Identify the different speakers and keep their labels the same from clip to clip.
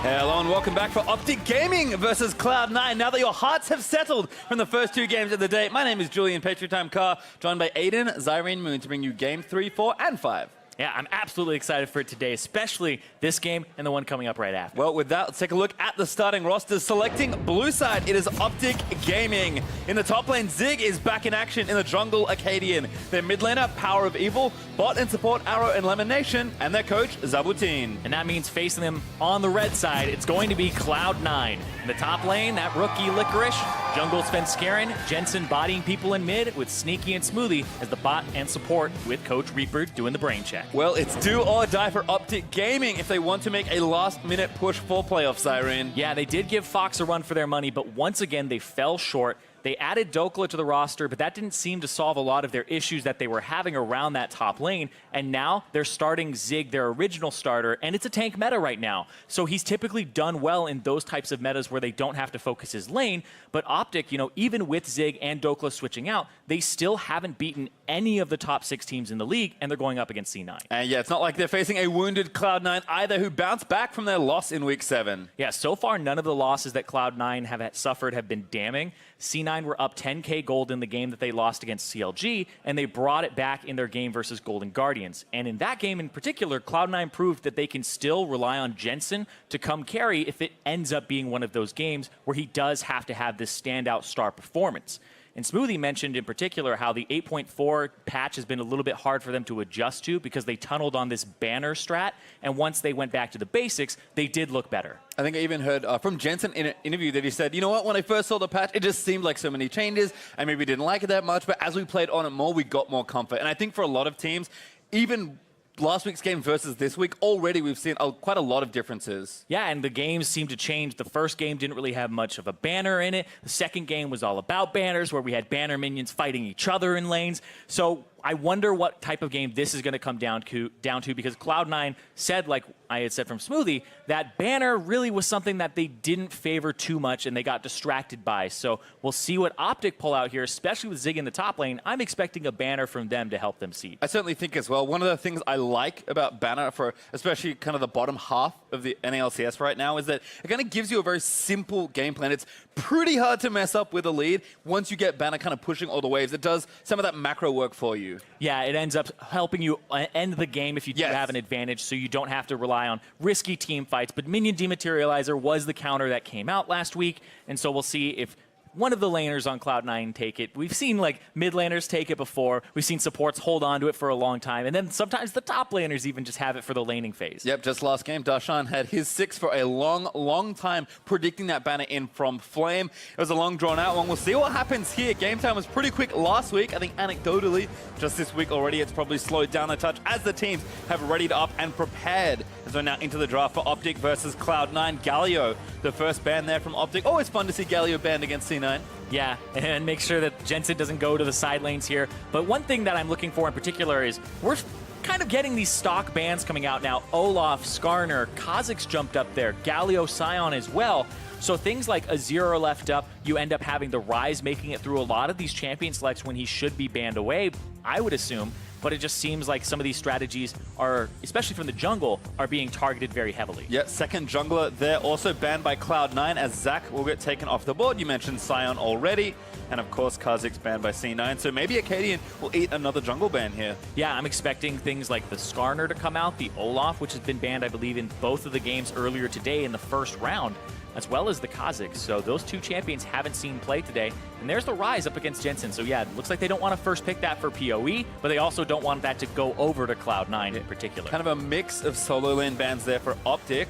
Speaker 1: Hello and welcome back for OpTic Gaming versus Cloud9. Now that your hearts have settled from the first two games of the day, my name is Julian Patriot Time Carr, joined by Aiden, Zyrene Moon to bring you game 3, 4, and 5.
Speaker 2: Yeah, I'm absolutely excited for it today, especially this game and the one coming up right after.
Speaker 1: Well, with that, let's take a look at the starting rosters. Selecting blue side, it is OpTic Gaming. In the top lane, Zig is back in action. In the jungle, Acadian. Their mid laner, Power of Evil. Bot and support, Arrow and Lemon Nation. And their coach, Zabutin.
Speaker 2: And that means facing them on the red side, it's going to be Cloud9. In the top lane, that rookie Licorice. Jungle Svenskeren, Jensen bodying people in mid with Sneaky and Smoothie as the bot and support with Coach Reaper doing the brain check.
Speaker 1: Well, it's do or die for OpTic Gaming if they want to make a last-minute push for playoffs, Irene.
Speaker 2: Yeah, they did give Fox a run for their money, but once again, they fell short. They added Dokla to the roster, but that didn't seem to solve a lot of their issues that they were having around that top lane. And now they're starting Zig, their original starter, and it's a tank meta right now. So he's typically done well in those types of metas where they don't have to focus his lane. But OpTic, you know, even with Zig and Dokla switching out, they still haven't beaten any of the top 6 teams in the league, and they're going up against C9.
Speaker 1: And yeah, it's not like they're facing a wounded Cloud9 either, who bounced back from their loss in Week 7.
Speaker 2: Yeah, so far, none of the losses that Cloud9 have suffered have been damning. C9 were up 10k gold in the game that they lost against CLG, and they brought it back in their game versus Golden Guardians. And in that game in particular, Cloud9 proved that they can still rely on Jensen to come carry if it ends up being one of those games where he does have to have this standout star performance. And Smoothie mentioned in particular how the 8.4 patch has been a little bit hard for them to adjust to because they tunneled on this banner strat, and once they went back to the basics, they did look better.
Speaker 1: I think I even heard from Jensen in an interview that he said, you know what, when I first saw the patch, it just seemed like so many changes. I maybe didn't like it that much, but as we played on it more, we got more comfort. And I think for a lot of teams, even last week's game versus this week, already we've seen quite a lot of differences.
Speaker 2: Yeah, and the games seem to change. The first game didn't really have much of a banner in it. The second game was all about banners, where we had banner minions fighting each other in lanes. So I wonder what type of game this is going to come down to because Cloud9 said, like I had said from Smoothie, that banner really was something that they didn't favor too much and they got distracted by. So we'll see what OpTic pull out here, especially with Zig in the top lane. I'm expecting a banner from them to help them seed.
Speaker 1: I certainly think as well. One of the things I like about banner for especially kind of the bottom half of the NALCS right now is that it kind of gives you a very simple game plan. It's pretty hard to mess up with a lead once you get banner kind of pushing all the waves. It does some of that macro work for you.
Speaker 2: Yeah, it ends up helping you end the game if you do have an advantage, so you don't have to rely on risky team fights. But Minion Dematerializer was the counter that came out last week, and so we'll see if one of the laners on Cloud9 take it. We've seen like mid laners take it before. We've seen supports hold on to it for a long time. And then sometimes the top laners even just have it for the laning phase.
Speaker 1: Yep, just last game, Darshan had his 6 for a long time, predicting that banner in from Flame. It was a long drawn out one. We'll see what happens here. Game time was pretty quick last week. I think anecdotally, just this week already, it's probably slowed down a touch as the teams have readied up and prepared. As we're now into the draft for OpTic versus Cloud9. Galio, the first ban there from OpTic. Always fun to see Galio banned against C9.
Speaker 2: Yeah, and make sure that Jensen doesn't go to the side lanes here. But one thing that I'm looking for in particular is we're kind of getting these stock bans coming out now. Olaf, Skarner, Kha'Zix jumped up there, Galio, Sion as well. So things like Azir are left up. You end up having the Ryze making it through a lot of these champion selects when he should be banned away, I would assume. But it just seems like some of these strategies are, especially from the jungle, are being targeted very heavily.
Speaker 1: Yeah, second jungler there also banned by Cloud9 as Zac will get taken off the board. You mentioned Sion already. And of course, Kha'Zix banned by C9. So maybe Acadian will eat another jungle ban here.
Speaker 2: Yeah, I'm expecting things like the Skarner to come out, the Olaf, which has been banned, I believe, in both of the games earlier today in the first round, as well as the Kha'Zix. So those two champions haven't seen play today. And there's the Ryze up against Jensen. So yeah, it looks like they don't want to first pick that for PoE, but they also don't want that to go over to Cloud9 in particular.
Speaker 1: Kind of a mix of solo lane bans there for OpTic.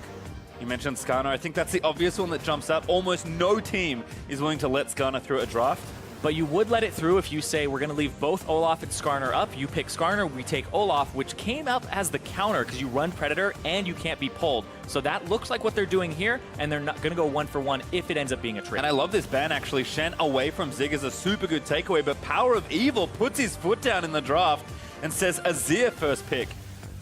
Speaker 1: You mentioned Skarner. I think that's the obvious one that jumps out. Almost no team is willing to let Skarner through a draft.
Speaker 2: But you would let it through if you say, we're going to leave both Olaf and Skarner up. You pick Skarner, we take Olaf, which came up as the counter because you run Predator and you can't be pulled. So that looks like what they're doing here, and they're not going to go 1-for-1 if it ends up being a trade.
Speaker 1: And I love this ban, actually. Shen away from Zig is a super good takeaway, but Power of Evil puts his foot down in the draft and says Azir first pick,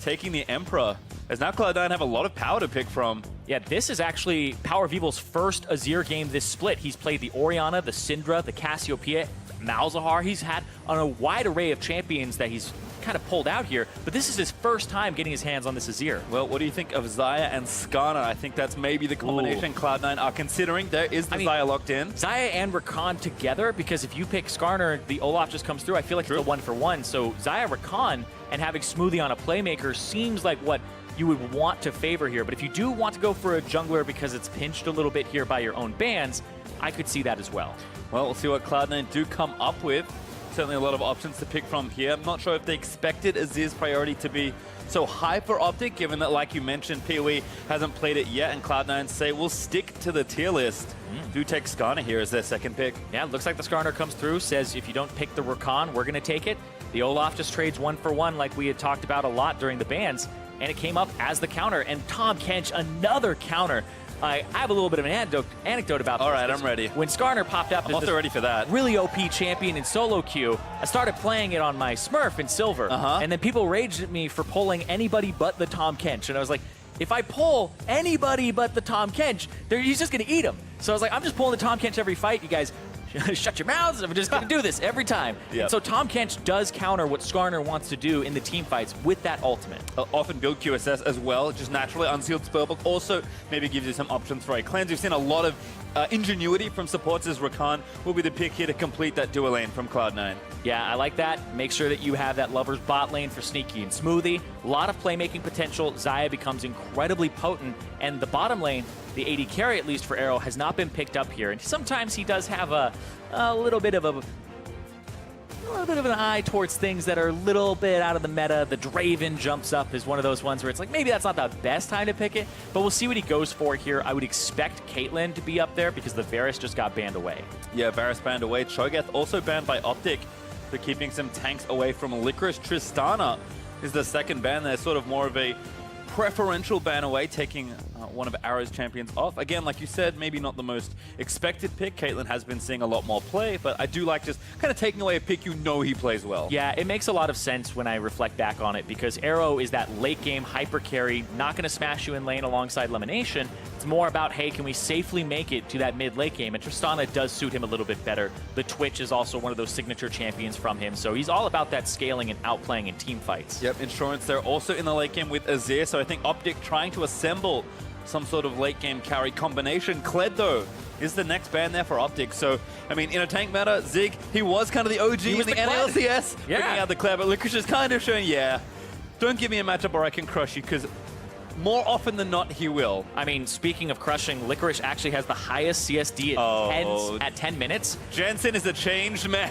Speaker 1: taking the Emperor. As now Cloud9 have a lot of power to pick from.
Speaker 2: Yeah, this is actually Power of Evil's first Azir game this split. He's played the Orianna, the Syndra, the Cassiopeia, Malzahar. He's had on a wide array of champions that he's kind of pulled out here, but this is his first time getting his hands on this Azir.
Speaker 1: Well, what do you think of Xayah and Skarner? I think that's maybe the combination Cloud9 are considering. There is the Xayah locked in.
Speaker 2: Xayah and Rakan together, because if you pick Skarner, the Olaf just comes through. I feel like it's a 1-for-1. So Xayah, Rakan, and having Smoothie on a playmaker seems like what you would want to favor here. But if you do want to go for a jungler because it's pinched a little bit here by your own bans, I could see that as well.
Speaker 1: Well, we'll see what Cloud9 do come up with. Certainly a lot of options to pick from here. I'm not sure if they expected Azir's priority to be so high for OpTic, given that, like you mentioned, PoE hasn't played it yet, and Cloud9 say we'll stick to the tier list. Do take Skarner here as their second pick.
Speaker 2: Yeah, it looks like the Skarner comes through, says if you don't pick the Rakan, we're going to take it. The Olaf just trades 1-for-1 like we had talked about a lot during the bans, and it came up as the counter. And Tahm Kench, another counter. I have a little bit of an anecdote about this.
Speaker 1: All right, I'm ready.
Speaker 2: When Skarner popped up
Speaker 1: I'm also ready for that.
Speaker 2: Really OP champion in solo queue, I started playing it on my Smurf in silver. And then people raged at me for pulling anybody but the Tahm Kench. And I was like, if I pull anybody but the Tahm Kench, he's just going to eat him. So I was like, I'm just pulling the Tahm Kench every fight. You guys shut your mouths. I'm just going to do this every time. And so Tahm Kench does counter what Skarner wants to do in the team fights with that ultimate.
Speaker 1: Often build QSS as well, just naturally unsealed spellbook. Also, maybe gives you some options for a cleanse. We've seen a lot of ingenuity from supports as Rakan will be the pick here to complete that dual lane from Cloud9.
Speaker 2: Yeah, I like that. Make sure that you have that Lover's bot lane for Sneaky and Smoothie. A lot of playmaking potential. Xayah becomes incredibly potent, and the bottom lane, the AD carry at least for Arrow, has not been picked up here. And sometimes he does have a little bit of an eye towards things that are a little bit out of the meta. The Draven jumps up is one of those ones where it's like, maybe that's not the best time to pick it, but we'll see what he goes for here. I would expect Caitlyn to be up there because the Varus just got banned away. Yeah,
Speaker 1: Varus banned away. Cho'Gath also banned by OpTic for keeping some tanks away from Licorice. Tristana is the second ban there, sort of more of a preferential ban away, taking one of Arrow's champions off. Again, like you said, maybe not the most expected pick. Caitlyn has been seeing a lot more play, but I do like just kind of taking away a pick you know he plays well.
Speaker 2: Yeah, it makes a lot of sense when I reflect back on it, because Arrow is that late game hyper carry, not going to smash you in lane alongside Elimination. It's more about, hey, can we safely make it to that mid late game? And Tristana does suit him a little bit better. The Twitch is also one of those signature champions from him, so he's all about that scaling and outplaying in team fights.
Speaker 1: Yep, Insurance there also in the late game with Azir, so I think OpTic trying to assemble some sort of late game carry combination. Kled, though, is the next ban there for OpTic. So, I mean, in a tank meta, Zig, he was kind of the OG in the LCS, bringing out the Kled, but Licorice is kind of showing, yeah, don't give me a matchup where I can crush you, because more often than not, he will.
Speaker 2: I mean, speaking of crushing, Licorice actually has the highest CSD at 10 minutes.
Speaker 1: Jensen is a changed man.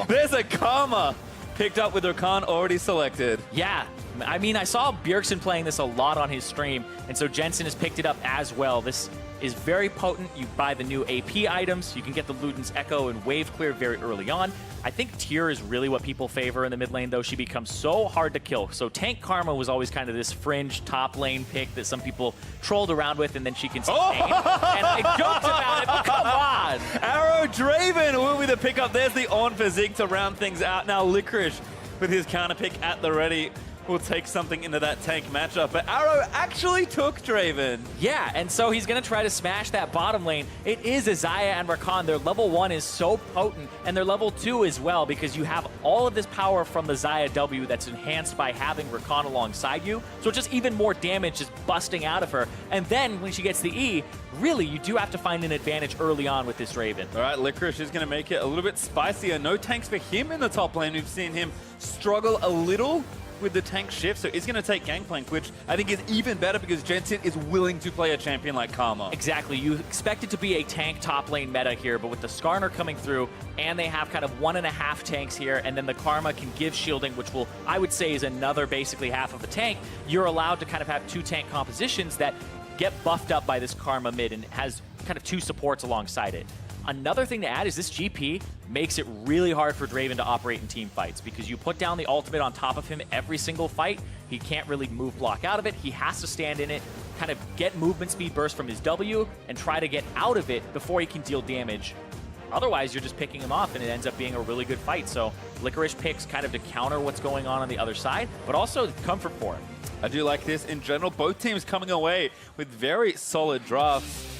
Speaker 1: There's a Karma picked up with Rakan already selected.
Speaker 2: Yeah. I mean, I saw Bjergsen playing this a lot on his stream, and so Jensen has picked it up as well. This is very potent. You buy the new AP items. You can get the Luden's Echo and Wave Clear very early on. I think Tyr is really what people favor in the mid lane, though. She becomes so hard to kill. So Tank Karma was always kind of this fringe top lane pick that some people trolled around with, and then she can sustain. And I joked about it, but come on!
Speaker 1: Arrow Draven will be the pickup. There's the on for Zig to round things out. Now Licorice with his counter pick at the ready will take something into that tank matchup, but Arrow actually took Draven.
Speaker 2: Yeah, and so he's going to try to smash that bottom lane. It is Xayah and Rakan. Their level 1 is so potent, and their level 2 as well, because you have all of this power from the Xayah W that's enhanced by having Rakan alongside you, so just even more damage is busting out of her. And then when she gets the E, really, you do have to find an advantage early on with this Draven.
Speaker 1: All right, Licorice is going to make it a little bit spicier. No tanks for him in the top lane. We've seen him struggle a little with the tank shift, so he's going to take Gangplank, which I think is even better because Jensen is willing to play a champion like Karma.
Speaker 2: Exactly. You expect it to be a tank top lane meta here, but with the Skarner coming through, and they have kind of 1.5 tanks here, and then the Karma can give shielding, which will, I would say, is another basically half of a tank. You're allowed to kind of have 2 tank compositions that get buffed up by this Karma mid and has kind of 2 supports alongside it. Another thing to add is this GP makes it really hard for Draven to operate in team fights, because you put down the ultimate on top of him every single fight. He can't really move block out of it. He has to stand in it, kind of get movement speed burst from his W, and try to get out of it before he can deal damage. Otherwise, you're just picking him off, and it ends up being a really good fight. So Licorice picks kind of to counter what's going on the other side, but also comfort for him.
Speaker 1: I do like this in general. Both teams coming away with very solid drafts.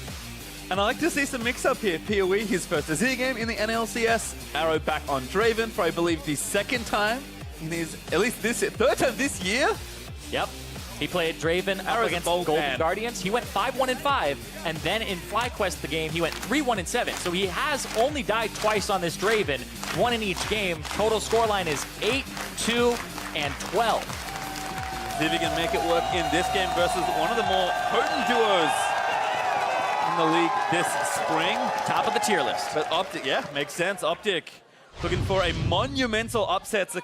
Speaker 1: And I like to see some mix-up here. PoE, his first Azir game in the NLCS. Arrow back on Draven for, I believe, the second time in his, at least this, third time this year.
Speaker 2: Yep. He played Draven up against Golden Guardians. He went 5-1-5, and then in FlyQuest the game, he went 3-1-7. So he has only died twice on this Draven, one in each game. Total scoreline is 8, 2, and 12.
Speaker 1: See if he can make it work in this game versus one of the more potent duos in the league this spring.
Speaker 2: Top of the tier list.
Speaker 1: But OpTic, yeah, makes sense. OpTic looking for a monumental upset to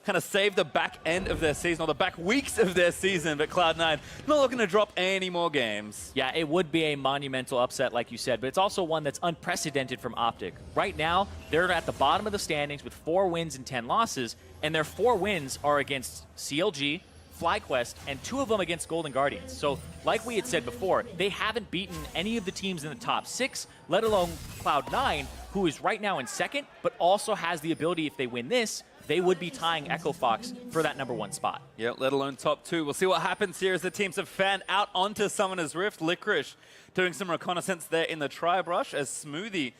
Speaker 1: kind of save the back end of their season, or the back weeks of their season, but Cloud9 not looking to drop any more games.
Speaker 2: Yeah, it would be a monumental upset, like you said, but it's also one that's unprecedented from OpTic. Right now, they're at the bottom of the standings with 4 wins and 10 losses, and their 4 wins are against CLG, FlyQuest, and 2 of them against Golden Guardians. So, like we had said before, they haven't beaten any of the teams in the top 6, let alone Cloud9, who is right now in second, but also has the ability, if they win this, they would be tying Echo Fox for that #1 spot.
Speaker 1: Yeah, let alone top 2. We'll see what happens here as the teams have fanned out onto Summoner's Rift. Licorice doing some reconnaissance there in the Tri-Brush as Smoothie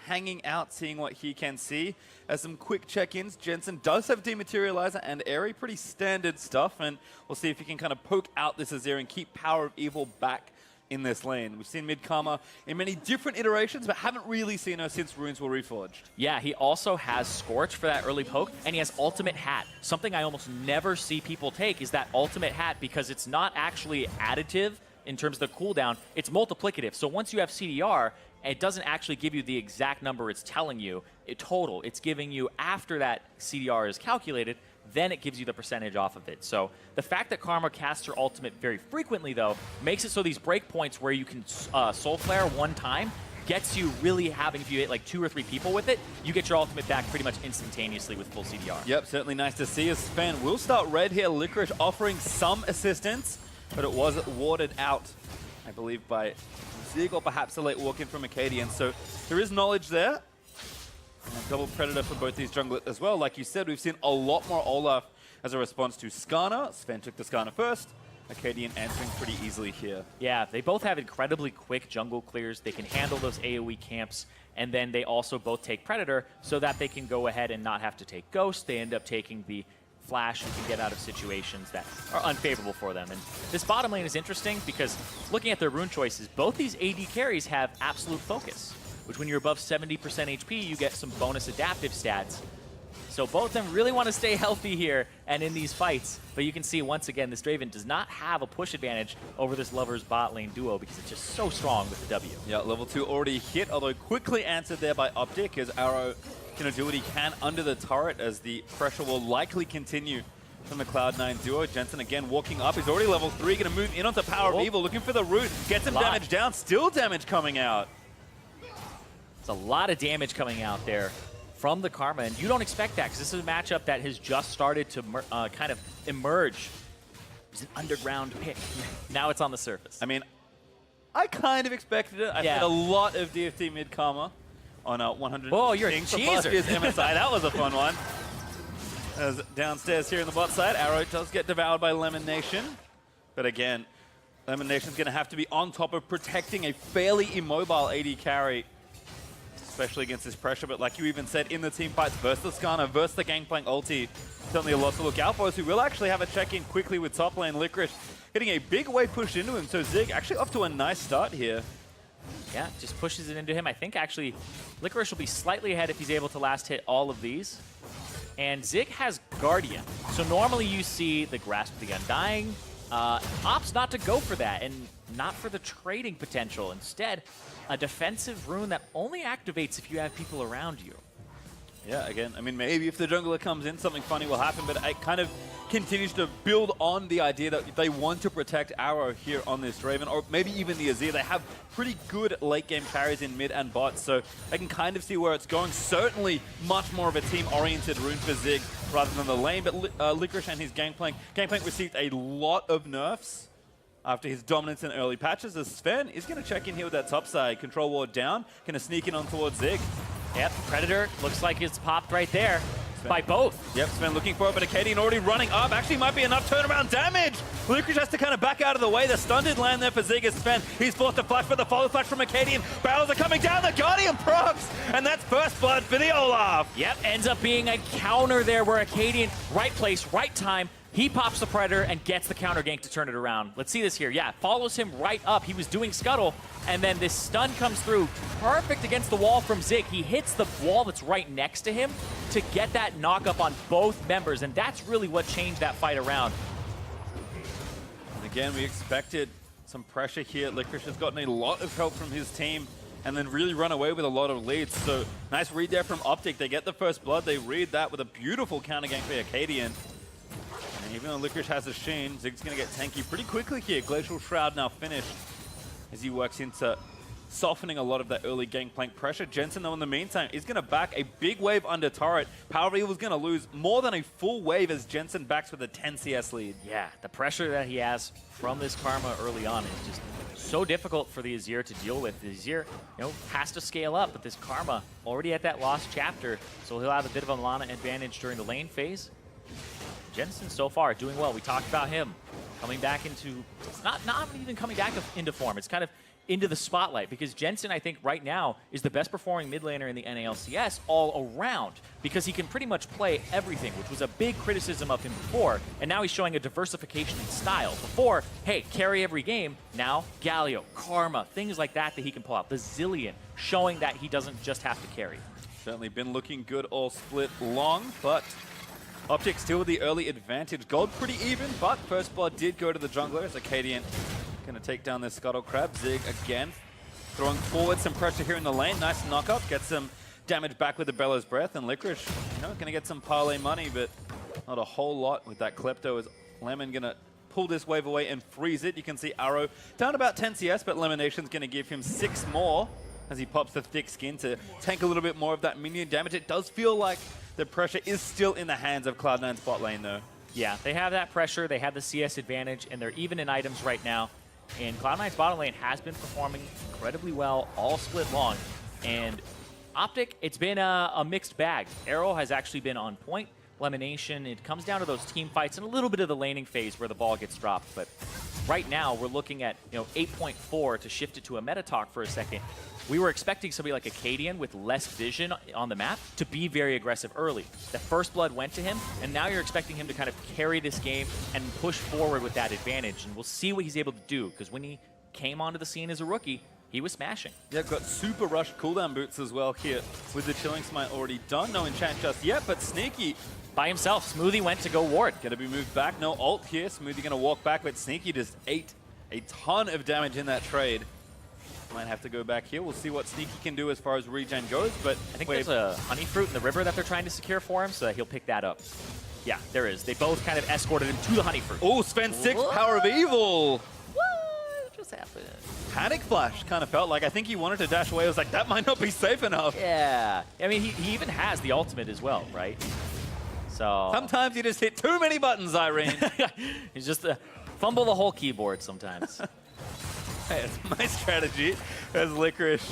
Speaker 1: hanging out, seeing what he can see. As some quick check-ins, Jensen does have Dematerializer and Airy, pretty standard stuff, and we'll see if he can kind of poke out this Azir and keep Power of Evil back in this lane. We've seen Mid-Karma in many different iterations, but haven't really seen her since Runes were reforged.
Speaker 2: Yeah, he also has Scorch for that early poke, and he has Ultimate Hat. Something I almost never see people take is that Ultimate Hat, because it's not actually additive in terms of the cooldown, it's multiplicative. So once you have CDR, it doesn't actually give you the exact number it's telling you, total. It's giving you, after that CDR is calculated, then it gives you the percentage off of it. So the fact that Karma casts her ultimate very frequently, though, makes it so these breakpoints where you can Soul Flare one time gets you really having, if you hit like 2 or 3 people with it, you get your ultimate back pretty much instantaneously with full CDR.
Speaker 1: Yep, certainly nice to see. As Sven will start red here, Licorice offering some assistance, but it was warded out, I believe, by Zig, or perhaps a late walk-in from Acadian. So there is knowledge there. And a double Predator for both these junglers as well. Like you said, we've seen a lot more Olaf as a response to Skarner. Sven took the Skarner first. Acadian answering pretty easily here.
Speaker 2: Yeah, they both have incredibly quick jungle clears. They can handle those AoE camps, and then they also both take Predator so that they can go ahead and not have to take Ghost. They end up taking the Flash and can get out of situations that are unfavorable for them. And this bottom lane is interesting because looking at their rune choices, both these AD carries have absolute focus, which when you're above 70% HP, you get some bonus adaptive stats. So both of them really want to stay healthy here and in these fights. But you can see, once again, this Draven does not have a push advantage over this Lovers bot lane duo because it's just so strong with the W.
Speaker 1: Yeah, level 2 already hit, although quickly answered there by OpTic as Arrow can do what he can under the turret as the pressure will likely continue from the Cloud9 duo. Jensen again walking up. He's already level 3, going to move in onto Power of Evil, looking for the root. Gets some damage down, still damage coming out.
Speaker 2: It's a lot of damage coming out there from the Karma, and you don't expect that because this is a matchup that has just started to kind of emerge. It's an underground pick. Now it's on the surface.
Speaker 1: I mean, I kind of expected it. I had a lot of DFT mid-Karma on 100.
Speaker 2: Oh, you're a cheeser.
Speaker 1: MSI. That was a fun one. As downstairs here in the bot side, Arrow does get devoured by Lemon Nation. But again, Lemon Nation's going to have to be on top of protecting a fairly immobile AD carry, especially against this pressure. But like you even said, in the team fights versus the Skarner, versus the Gangplank ulti, certainly a lot to look out for. So we will actually have a check-in quickly with top lane Licorice, getting a big wave pushed into him. So Zig actually off to a nice start here.
Speaker 2: Yeah, just pushes it into him. I think actually Licorice will be slightly ahead if he's able to last hit all of these. And Zig has Guardian. So normally you see the Grasp of the Undying. Opts not to go for that and not for the trading potential. Instead, a defensive rune that only activates if you have people around you.
Speaker 1: Yeah, again, I mean, maybe if the jungler comes in, something funny will happen, but it kind of continues to build on the idea that they want to protect Arrow here on this Draven, or maybe even the Azir. They have pretty good late-game carries in mid and bot, so I can kind of see where it's going. Certainly much more of a team-oriented rune for Zig rather than the lane, but Licorice and his Gangplank. Gangplank received a lot of nerfs after his dominance in early patches, as Sven is going to check in here with that top side. Control ward down, going to sneak in on towards Zig.
Speaker 2: Yep, Predator looks like it's popped right there. By both.
Speaker 1: Yep, Sven looking for it, but Acadian already running up. Actually might be enough turnaround damage. Licorice has to kind of back out of the way. The stun did land there for Zig as Sven. He's forced to flash for the follow flash from Acadian. Barrels are coming down, the Guardian procs! And that's first blood for the Olaf.
Speaker 2: Yep, ends up being a counter there where Acadian, right place, right time, he pops the Predator and gets the counter gank to turn it around. Let's see this here. Yeah, follows him right up. He was doing Scuttle, and then this stun comes through. Perfect against the wall from Zig. He hits the wall that's right next to him to get that knock up on both members, and that's really what changed that fight around.
Speaker 1: And again, we expected some pressure here. Licorice has gotten a lot of help from his team and then really run away with a lot of leads. So nice read there from OpTic. They get the first blood. They read that with a beautiful counter gank by Acadian. And even though Licorice has a Sheen, Zig's going to get tanky pretty quickly here. Glacial Shroud now finished as he works into softening a lot of that early gangplank pressure. Jensen, though, in the meantime, is going to back a big wave under turret. Power Evil's going to lose more than a full wave as Jensen backs with a 10 CS lead.
Speaker 2: Yeah, the pressure that he has from this Karma early on is just so difficult for the Azir to deal with. The Azir, has to scale up, but this Karma already at that lost chapter, so he'll have a bit of a mana advantage during the lane phase. Jensen so far doing well. We talked about him coming back into, not even coming back into form. It's kind of into the spotlight because Jensen, I think, right now is the best performing mid laner in the NALCS all around because he can pretty much play everything, which was a big criticism of him before, and now he's showing a diversification in style. Before, hey, carry every game. Now, Galio, Karma, things like that he can pull out. Bazillion, showing that he doesn't just have to carry.
Speaker 1: Certainly been looking good all split long, but OpTic still with the early advantage. Gold pretty even, but first blood did go to the jungler as Acadian going to take down this Scuttle Crab. Zig again throwing forward some pressure here in the lane. Nice knock up, gets some damage back with the Bellows Breath, and Licorice, going to get some parlay money, but not a whole lot with that Klepto as Lemon going to pull this wave away and freeze it. You can see Arrow down about 10 CS, but Lemonation's going to give him 6 more as he pops the thick skin to tank a little bit more of that minion damage. It does feel like the pressure is still in the hands of Cloud9's bot lane, though.
Speaker 2: Yeah, they have that pressure, they have the CS advantage, and they're even in items right now. And Cloud9's bottom lane has been performing incredibly well all split long. And OpTic, it's been a mixed bag. Arrow has actually been on point. Lemonation, it comes down to those team fights and a little bit of the laning phase where the ball gets dropped. But right now, we're looking at 8.4 to shift it to a meta talk for a second. We were expecting somebody like Acadian with less vision on the map to be very aggressive early. The first blood went to him, and now you're expecting him to kind of carry this game and push forward with that advantage. And we'll see what he's able to do, because when he came onto the scene as a rookie, he was smashing.
Speaker 1: Yeah, got super rush cooldown boots as well here with the Chilling Smite already done. No enchant just yet, but Sneaky
Speaker 2: by himself. Smoothie went to go ward.
Speaker 1: Gonna be moved back. No ult here. Smoothie gonna walk back, but Sneaky just ate a ton of damage in that trade. Might have to go back here. We'll see what Sneaky can do as far as regen goes, but
Speaker 2: I think there's a honey fruit in the river that they're trying to secure for him, so that he'll pick that up. Yeah, there is. They both kind of escorted him to the honey fruit.
Speaker 1: Oh, Sven 6 Power of Evil.
Speaker 2: What just happened?
Speaker 1: Panic Flash kind of felt like. I think he wanted to dash away. I was like, that might not be safe enough.
Speaker 2: Yeah. I mean, he even has the ultimate as well, right? So
Speaker 1: sometimes you just hit too many buttons, Irene.
Speaker 2: He's just fumble the whole keyboard sometimes.
Speaker 1: Hey, it's my strategy as Licorice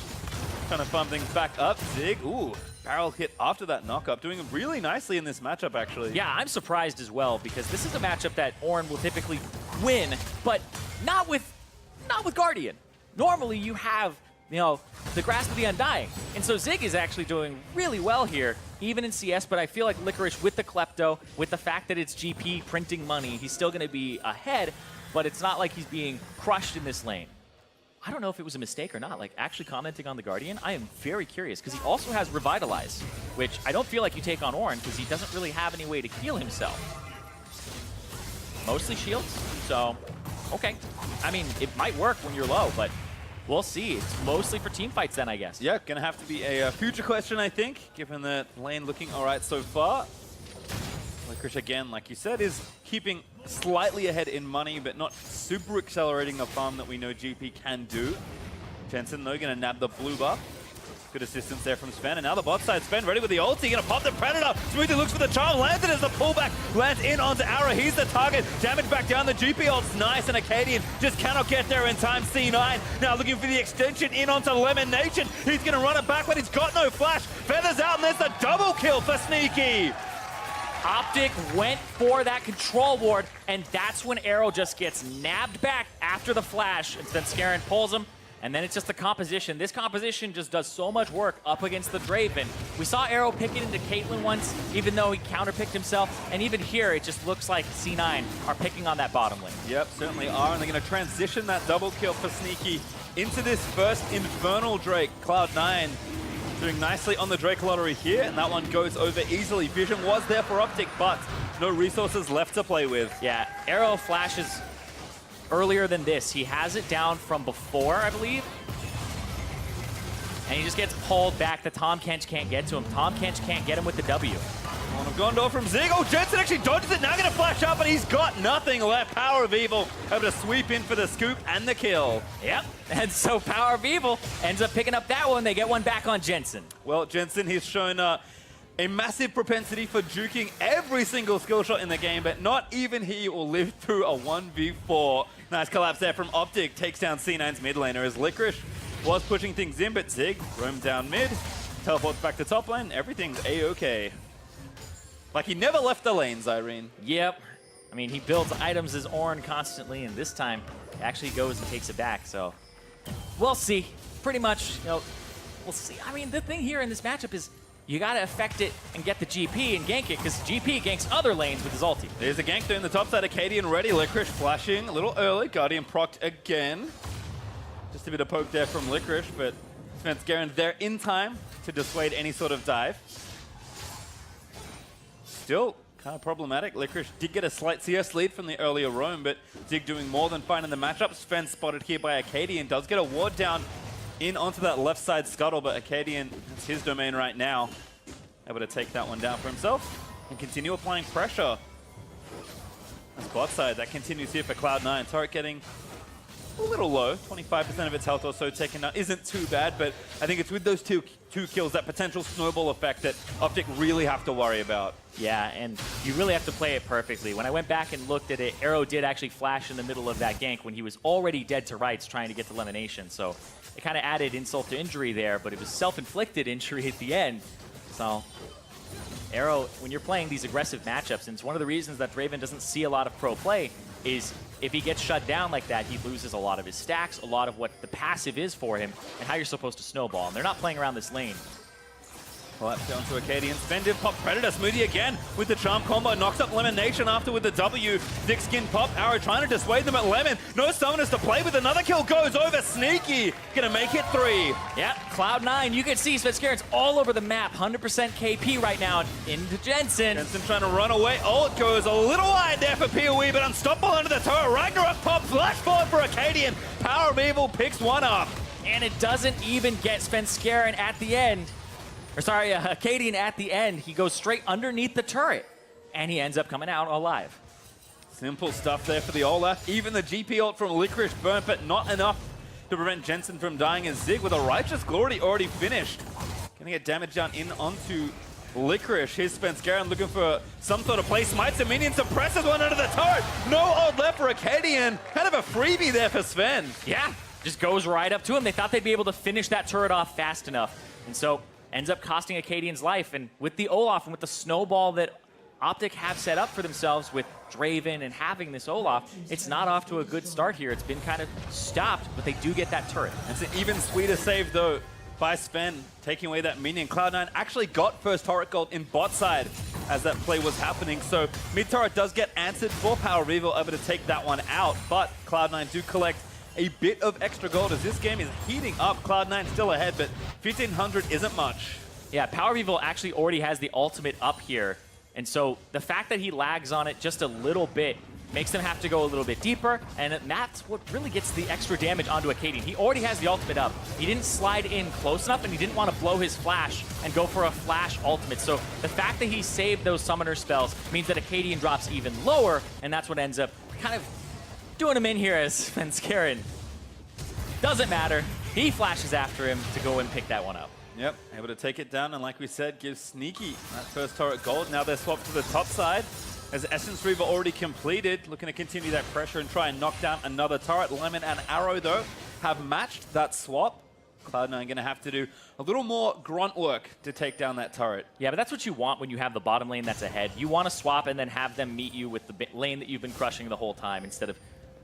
Speaker 1: trying to farm things back up. Zig, ooh, barrel hit after that knock-up, doing really nicely in this matchup, actually.
Speaker 2: Yeah, I'm surprised as well, because this is a matchup that Ornn will typically win, but not with Guardian. Normally, you have, the Grasp of the Undying. And so Zig is actually doing really well here, even in CS, but I feel like Licorice with the Klepto, with the fact that it's GP printing money, he's still going to be ahead, but it's not like he's being crushed in this lane. I don't know if it was a mistake or not. Like, actually commenting on the Guardian, I am very curious, because he also has Revitalize, which I don't feel like you take on Ornn, because he doesn't really have any way to heal himself. Mostly shields, so, okay. I mean, it might work when you're low, but we'll see. It's mostly for team fights then, I guess.
Speaker 1: Yeah, gonna have to be a future question, I think, given that lane looking all right so far. Licorice, again, like you said, is keeping slightly ahead in money, but not super accelerating the farm that we know GP can do. Jensen, though, going to nab the blue buff. Good assistance there from Sven, and now the bot side, Sven ready with the ulti, going to pop the Predator. Smoothie looks for the charm, lands it as the pullback, lands in onto Arrow. He's the target, damage back down, the GP ult's nice, and Acadian just cannot get there in time. C9 now looking for the extension in onto Lemonation. He's going to run it back, but he's got no flash. Feathers out, and there's the double kill for Sneaky.
Speaker 2: OpTic went for that control ward, and that's when Arrow just gets nabbed back after the flash, and then Scarin pulls him, and then it's just the composition. This composition just does so much work up against the Draven. We saw Arrow pick it into Caitlyn once, even though he counterpicked himself, and even here, it just looks like C9 are picking on that bottom lane.
Speaker 1: Yep, certainly are, and they're going to transition that double kill for Sneaky into this first Infernal Drake. Cloud9 doing nicely on the Drake lottery here, and that one goes over easily. Vision was there for OpTic, but no resources left to play with.
Speaker 2: Yeah, Arrow flashes earlier than this. He has it down from before, I believe. And he just gets pulled back. The Tahm Kench can't get to him. Tahm Kench can't get him with the W.
Speaker 1: On a Gondor from Zig. Oh, Jensen actually dodges it. Now going to flash up, but he's got nothing left. Power of Evil able to sweep in for the scoop and the kill.
Speaker 2: Yep, and so Power of Evil ends up picking up that one. They get one back on Jensen.
Speaker 1: Well, Jensen, he's shown a massive propensity for juking every single skill shot in the game, but not even he will live through a 1v4. Nice collapse there from OpTic. Takes down C9's mid laner as Licorice was pushing things in, but Zig roamed down mid, teleports back to top lane. Everything's A-okay. Like he never left the lanes, Irene.
Speaker 2: Yep. I mean, he builds items as Ornn constantly, and this time he actually goes and takes it back, so we'll see. Pretty much, you know, we'll see. I mean, the thing here in this matchup is you gotta affect it and get the GP and gank it, because GP ganks other lanes with his ulti.
Speaker 1: There's a gank there in the top side. Acadian ready. Licorice flashing a little early. Guardian procced again. Just a bit of poke there from Licorice, but Svenskeren there in time to dissuade any sort of dive. Still kind of problematic. Licorice did get a slight CS lead from the earlier roam, but Zig doing more than fine in the matchup. Sven spotted here by Acadian. Does get a ward down in onto that left side scuttle, but Acadian, it's his domain right now. Able to take that one down for himself and continue applying pressure. That's bot side. That continues here for Cloud9. Turret getting a little low. 25% of its health or so taken out. Isn't too bad, but I think it's with those two kills, that potential snowball effect that OpTic really have to worry about.
Speaker 2: Yeah, and you really have to play it perfectly. When I went back and looked at it, Arrow did actually flash in the middle of that gank when he was already dead to rights trying to get to elimination. So it kind of added insult to injury there, but it was self-inflicted injury at the end. So Arrow, when you're playing these aggressive matchups, and it's one of the reasons that Draven doesn't see a lot of pro play, is if he gets shut down like that, he loses a lot of his stacks, a lot of what the passive is for him, and how you're supposed to snowball. And they're not playing around this lane.
Speaker 1: Well, that's down to Acadian. Sven pop Predator. Smoothie again with the charm combo. Knocks up Lemonation after with the W. Thick skin pop. Arrow trying to dissuade them at Lemon. No summoners to play with. Another kill goes over. Sneaky. Gonna make it 3.
Speaker 2: Yeah, Cloud9. You can see Svenskaren's all over the map. 100% KP right now into Jensen.
Speaker 1: Jensen trying to run away. Ult goes a little wide there for PoE, but unstoppable under the turret. Ragnarok pop. Flash forward for Acadian. Power of Evil picks one up.
Speaker 2: And it doesn't even get Svenskeren at the end. Or sorry, Acadian at the end. He goes straight underneath the turret, and he ends up coming out alive.
Speaker 1: Simple stuff there for the Olaf. Even the GP ult from Licorice burnt, but not enough to prevent Jensen from dying, as Zig with a Righteous Glory already finished. Gonna get damage down in onto Licorice. Here's Svenskeren looking for some sort of play. Smites the minion, suppresses one under the turret. No ult left for Acadian. Kind of a freebie there for Sven.
Speaker 2: Yeah, just goes right up to him. They thought they'd be able to finish that turret off fast enough. And so ends up costing Acadian's life. And with the Olaf and with the snowball that OpTic have set up for themselves with Draven and having this Olaf, it's not off to a good start here. It's been kind of stopped, but they do get that turret.
Speaker 1: It's an even sweeter save, though, by Sven, taking away that minion. Cloud9 actually got first turret gold in bot side as that play was happening. So mid turret does get answered for Power of Evil, able to take that one out. But Cloud9 do collect a bit of extra gold as this game is heating up. Cloud9 still ahead, but 1,500 isn't much.
Speaker 2: Yeah, Power of Evil actually already has the ultimate up here. And so the fact that he lags on it just a little bit makes them have to go a little bit deeper, and that's what really gets the extra damage onto Acadian. He already has the ultimate up. He didn't slide in close enough, and he didn't want to blow his flash and go for a flash ultimate. So the fact that he saved those summoner spells means that Acadian drops even lower, and that's what ends up kind of doing him in here as Svenskeren. Doesn't matter. He flashes after him to go and pick that one up.
Speaker 1: Yep, able to take it down, and like we said, give Sneaky that first turret gold. Now they're swapped to the top side as Essence Reaver already completed, looking to continue that pressure and try and knock down another turret. Lemon and Arrow, though, have matched that swap. Cloud9 going to have to do a little more grunt work to take down that turret.
Speaker 2: Yeah, but that's what you want when you have the bottom lane that's ahead. You want to swap and then have them meet you with the lane that you've been crushing the whole time instead of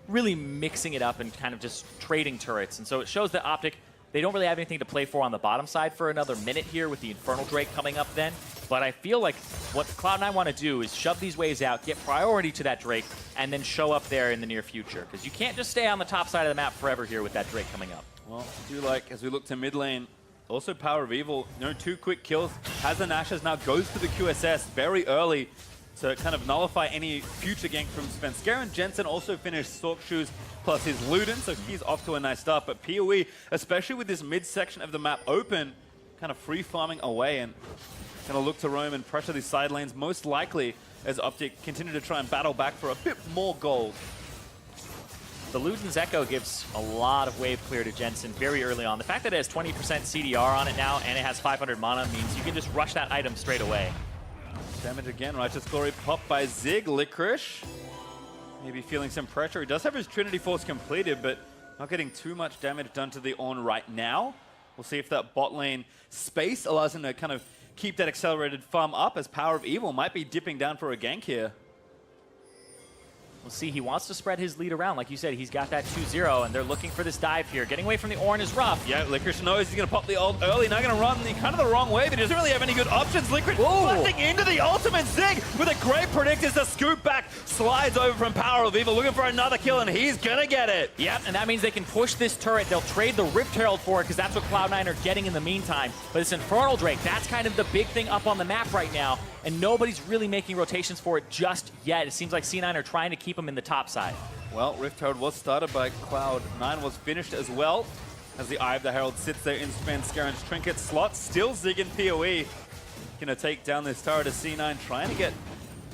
Speaker 2: really mixing it up and kind of just trading turrets. And so it shows that OpTic, they don't really have anything to play for on the bottom side for another minute here with the Infernal Drake coming up then. But I feel like what Cloud9 want to do is shove these waves out, get priority to that Drake, and then show up there in the near future. Because you can't just stay on the top side of the map forever here with that Drake coming up.
Speaker 1: Well, I do like, as we look to mid lane, also Power of Evil, two quick kills. Has the Nashers now goes for the QSS very early to kind of nullify any future gank from Svenskeren. And Jensen also finished Sork Shoes plus his Luden, so he's off to a nice start. But PoE, especially with this mid-section of the map open, kind of free farming away and going to look to roam and pressure these side lanes, most likely as OpTic continue to try and battle back for a bit more gold.
Speaker 2: The Luden's Echo gives a lot of wave clear to Jensen very early on. The fact that it has 20% CDR on it now and it has 500 mana means you can just rush that item straight away.
Speaker 1: Damage again, Righteous Glory popped by Zig. Licorice maybe feeling some pressure. He does have his Trinity Force completed, but not getting too much damage done to the Ornn right now. We'll see if that bot lane space allows him to kind of keep that accelerated farm up, as Power of Evil might be dipping down for a gank here.
Speaker 2: We'll see, he wants to spread his lead around. Like you said, he's got that 2-0, and they're looking for this dive here. Getting away from the Ornn is rough.
Speaker 1: Yeah, Licorice knows he's going to pop the ult early. Now going to run kind of the wrong way, but he doesn't really have any good options. Licorice blasting into the ultimate. Zig with a great predictors to scoop back. Slides over from Power of Evil, looking for another kill, and he's going to get it.
Speaker 2: Yep, and that means they can push this turret. They'll trade the Rift Herald for it, because that's what Cloud9 are getting in the meantime. But it's Infernal Drake. That's kind of the big thing up on the map right now, and nobody's really making rotations for it just yet. It seems like C9 are trying to keep him in the top side.
Speaker 1: Well, Rift Herald was started by Cloud9, was finished as well, as the Eye of the Herald sits there in Spanscaren's trinket slot. Still Zig and PoE gonna take down this turret as C9 trying to get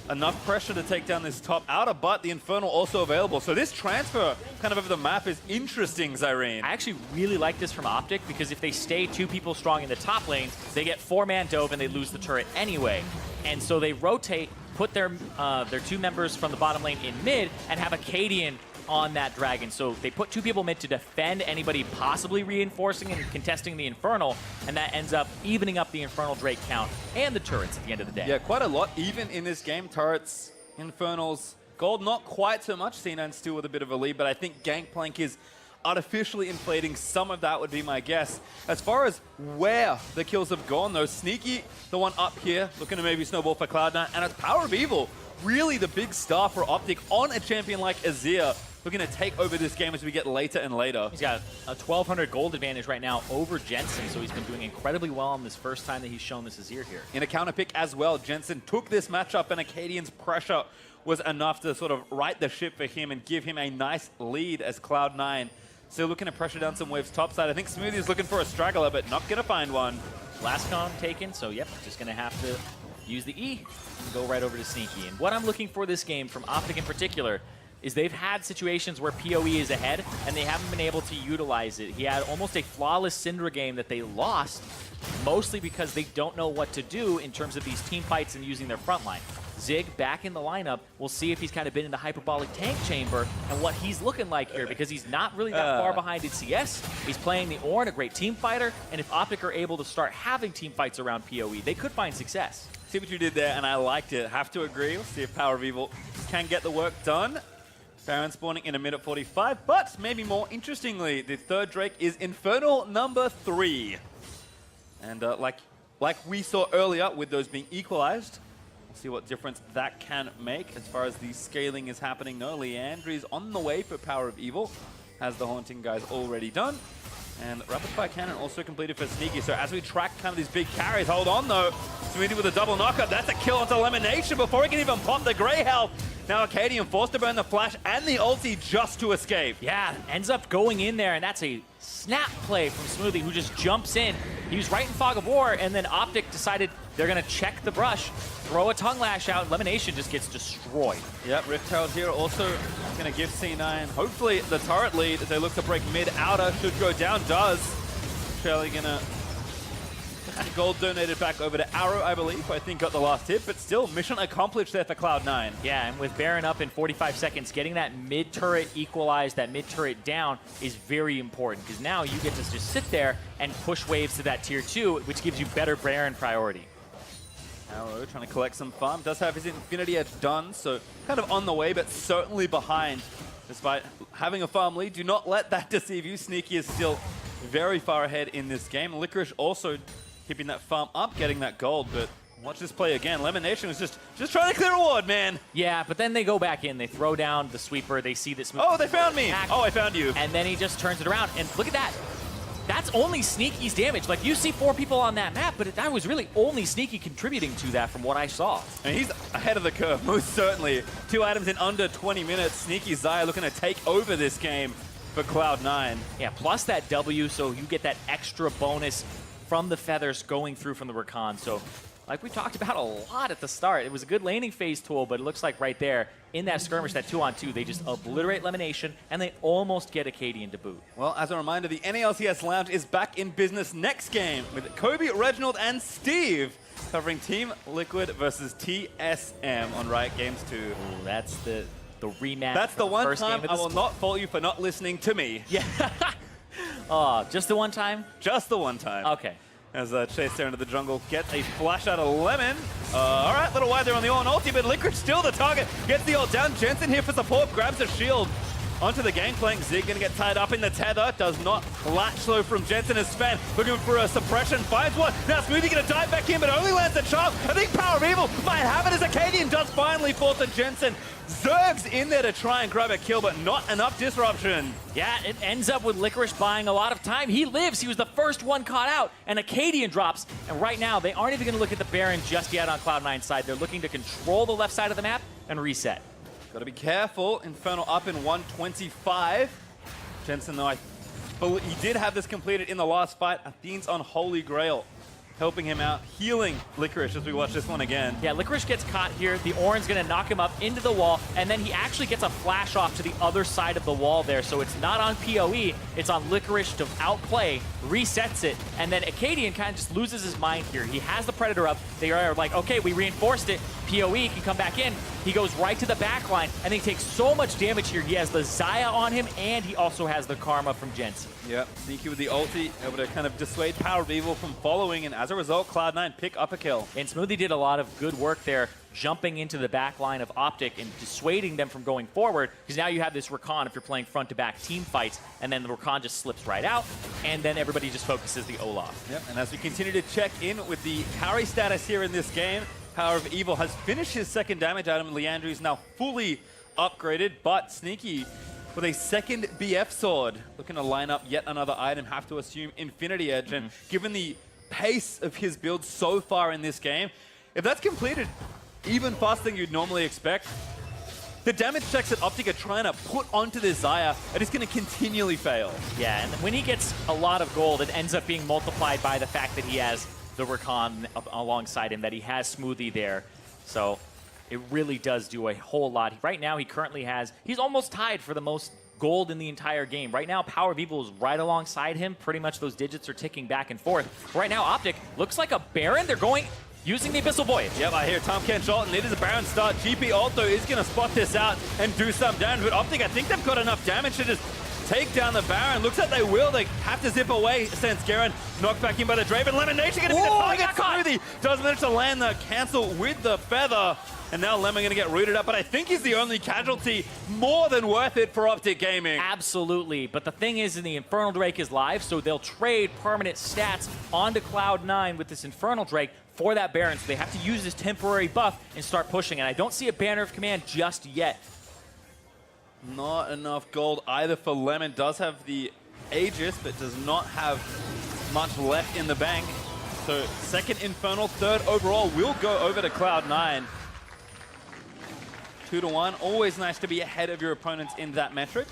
Speaker 1: enough pressure to take down this top outer, but the Infernal also available. So this transfer kind of over the map is interesting, Zyrene.
Speaker 2: I actually really like this from OpTic, because if they stay 2 people strong in the top lanes, they get 4-man dove and they lose the turret anyway. And so they rotate, put their 2 members from the bottom lane in mid, and have Acadian on that dragon. So they put 2 people mid to defend anybody possibly reinforcing and contesting the Infernal, and that ends up evening up the Infernal Drake count and the turrets at the end of the day.
Speaker 1: Yeah, quite a lot even in this game. Turrets, Infernals, gold not quite so much. C9 still with a bit of a lead, but I think Gangplank is artificially inflating some of that, would be my guess. As far as where the kills have gone though, Sneaky, the one up here, looking to maybe snowball for Cloud9, and it's Power of Evil, really the big star for OpTic on a champion like Azir, looking to take over this game as we get later and later.
Speaker 2: He's got a 1,200 gold advantage right now over Jensen, so he's been doing incredibly well on this first time that he's shown this Azir here.
Speaker 1: In a counter pick as well, Jensen took this matchup, and Acadian's pressure was enough to sort of right the ship for him and give him a nice lead as Cloud9 still looking to pressure down some waves topside. I think Smoothie is looking for a straggler, but not going to find one.
Speaker 2: Last con taken, so yep, just going to have to use the E and go right over to Sneaky. And what I'm looking for this game from OpTic in particular is they've had situations where PoE is ahead and they haven't been able to utilize it. He had almost a flawless Syndra game that they lost, mostly because they don't know what to do in terms of these team fights and using their front line. Zig back in the lineup. We'll see if he's kind of been in the hyperbolic tank chamber and what he's looking like here, because he's not really that far behind in CS. He's playing the Ornn, a great team fighter, and if OpTic are able to start having team fights around PoE, they could find success.
Speaker 1: See what you did there, and I liked it. Have to agree. We'll see if Power of Evil can get the work done. Baron spawning in a minute 45, but maybe more interestingly, the third Drake is Infernal number 3. And like we saw earlier with those being equalized, we'll see what difference that can make as far as the scaling is happening. No, Leandri's on the way for Power of Evil, has the Haunting guys already done. And Rapid Fire Cannon also completed for Sneaky. So as we track kind of these big carries, hold on though. Smoothie with a double knockup. That's a kill onto Elimination before he can even pop the Grey Health. Now Acadian forced to burn the flash and the ulti just to escape.
Speaker 2: Yeah, ends up going in there, and that's a snap play from Smoothie, who just jumps in. He was right in Fog of War, and then OpTic decided they're going to check the brush, throw a Tongue Lash out. Elimination just gets destroyed.
Speaker 1: Yep, Rift Herald here also going to give C9, hopefully, the turret lead as they look to break mid-outer. Should go down, does. Shelly going to Gold donated back over to Arrow, I believe, who I think got the last hit, but still, mission accomplished there for Cloud9.
Speaker 2: Yeah, and with Baron up in 45 seconds, getting that mid-turret equalized, that mid-turret down is very important, because now you get to just sit there and push waves to that tier 2, which gives you better Baron priority.
Speaker 1: Arrow trying to collect some farm, does have his Infinity Edge done, so kind of on the way, but certainly behind. Despite having a farm lead, do not let that deceive you. Sneaky is still very far ahead in this game. Licorice also keeping that farm up, getting that gold, but watch this play again. Lemon Nation was just trying to clear a ward, man.
Speaker 2: Yeah, but then they go back in. They throw down the sweeper. They see this.
Speaker 1: Oh, they found me. Oh, I found you.
Speaker 2: And then he just turns it around. And look at that. That's only Sneaky's damage. Like, you see 4 people on that map, but that was really only Sneaky contributing to that from what I saw.
Speaker 1: And he's ahead of the curve, most certainly. 2 items in under 20 minutes. Sneaky Xayah looking to take over this game for Cloud9.
Speaker 2: Yeah, plus that W, so you get that extra bonus from the feathers going through from the Rakan. So, like we talked about a lot at the start, it was a good laning phase tool, but it looks like right there, in that skirmish, that 2-on-2, they just obliterate Lemonation, and they almost get Acadian to boot.
Speaker 1: Well, as a reminder, the NALCS Lounge is back in business next game with Kobe, Reginald, and Steve covering Team Liquid versus TSM on Riot Games 2.
Speaker 2: Ooh, that's the rematch.
Speaker 1: That's the one time I will
Speaker 2: split.
Speaker 1: not fault you for not listening to me.
Speaker 2: Yeah. Oh, just the one time?
Speaker 1: Just the one time.
Speaker 2: Okay.
Speaker 1: As Chase there into the jungle gets a flash out of Lemon. All right, little wide there on the ult ulti, but Licorice still the target. Gets the ult down. Jensen here for support, grabs a shield. Onto the gangplank. Zig gonna get tied up in the tether. Does not latch though from Jensen as Sven. Looking for a suppression. Finds one. Now Smoothie gonna dive back in, but only lands a charm. I think Power of Evil might have it as Acadian does finally fall to Jensen. Zerg's in there to try and grab a kill, but not enough disruption.
Speaker 2: Yeah, it ends up with Licorice buying a lot of time. He lives. He was the first one caught out, and Acadian drops. And right now, they aren't even going to look at the Baron just yet on Cloud9's side. They're looking to control the left side of the map and reset.
Speaker 1: Got to be careful. Infernal up in 125. Jensen, though, he did have this completed in the last fight. Athene's on Holy Grail, helping him out, healing Licorice as we watch this one again.
Speaker 2: Yeah, Licorice gets caught here. The Oran's going to knock him up into the wall, and then he actually gets a flash off to the other side of the wall there. So it's not on PoE, it's on Licorice to outplay, resets it, and then Acadian kind of just loses his mind here. He has the Predator up. They are like, okay, we reinforced it. PoE can come back in. He goes right to the back line, and he takes so much damage here. He has the Xayah on him, and he also has the Karma from Jensen.
Speaker 1: Yep, Sneaky with the ulti, able to kind of dissuade Power of Evil from following, and as a result, Cloud9 pick up a kill.
Speaker 2: And Smoothie did a lot of good work there, jumping into the back line of OpTic and dissuading them from going forward, because now you have this Rakan if you're playing front-to-back team fights, and then the Rakan just slips right out, and then everybody just focuses the Olaf.
Speaker 1: Yep, and as we continue to check in with the carry status here in this game, Power of Evil has finished his second damage item. Leandri is now fully upgraded, but Sneaky with a second BF sword, looking to line up yet another item, have to assume Infinity Edge, and given the pace of his build so far in this game, if that's completed even faster than you'd normally expect, the damage checks that OpTic are trying to put onto this Xayah are just going to continually fail.
Speaker 2: Yeah, and when he gets a lot of gold, it ends up being multiplied by the fact that he has the Rakan alongside him, that he has Smoothie there. So it really does do a whole lot. Right now, he currently has, he's almost tied for the most gold in the entire game. Right now, Power of Evil is right alongside him. Pretty much those digits are ticking back and forth. Right now, OpTic looks like a Baron. They're going using the Abyssal Voyage.
Speaker 1: Yep, I hear Tom Kent Sholton. It is a Baron start. GP also is going to spot this out and do some damage. But OpTic, I think they've got enough damage to just take down the Baron. Looks like they will. They have to zip away. Sense Garen knocked back in by the Draven. Lemon Nation going to be the target. Smoothie does manage to land the cancel with the feather. And now Lemon going to get rooted up, but I think he's the only casualty. More than worth it for OpTic Gaming.
Speaker 2: Absolutely, but the thing is, the Infernal Drake is live, so they'll trade permanent stats onto Cloud9 with this Infernal Drake for that Baron, so they have to use this temporary buff and start pushing, and I don't see a Banner of Command just yet.
Speaker 1: Not enough gold either for Lemon. Does have the Aegis, but does not have much left in the bank. So second Infernal, third overall will go over to Cloud9. 2-1. Always nice to be ahead of your opponents in that metric.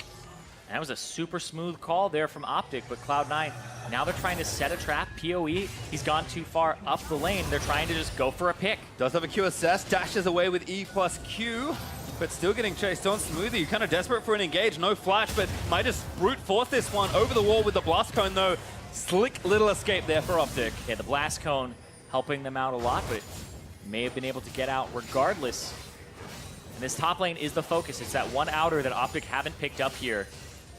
Speaker 2: That was a super smooth call there from OpTic, but Cloud9, now they're trying to set a trap. PoE, he's gone too far up the lane. They're trying to just go for a pick.
Speaker 1: Does have a Q assess, dashes away with E plus Q, but still getting chased on. Smoothie, kind of desperate for an engage. No flash, but might just brute force this one over the wall with the Blast Cone, though. Slick little escape there for OpTic.
Speaker 2: Yeah, the blast cone helping them out a lot, but may have been able to get out regardless. And this top lane is the focus. It's that one outer that OpTic haven't picked up here.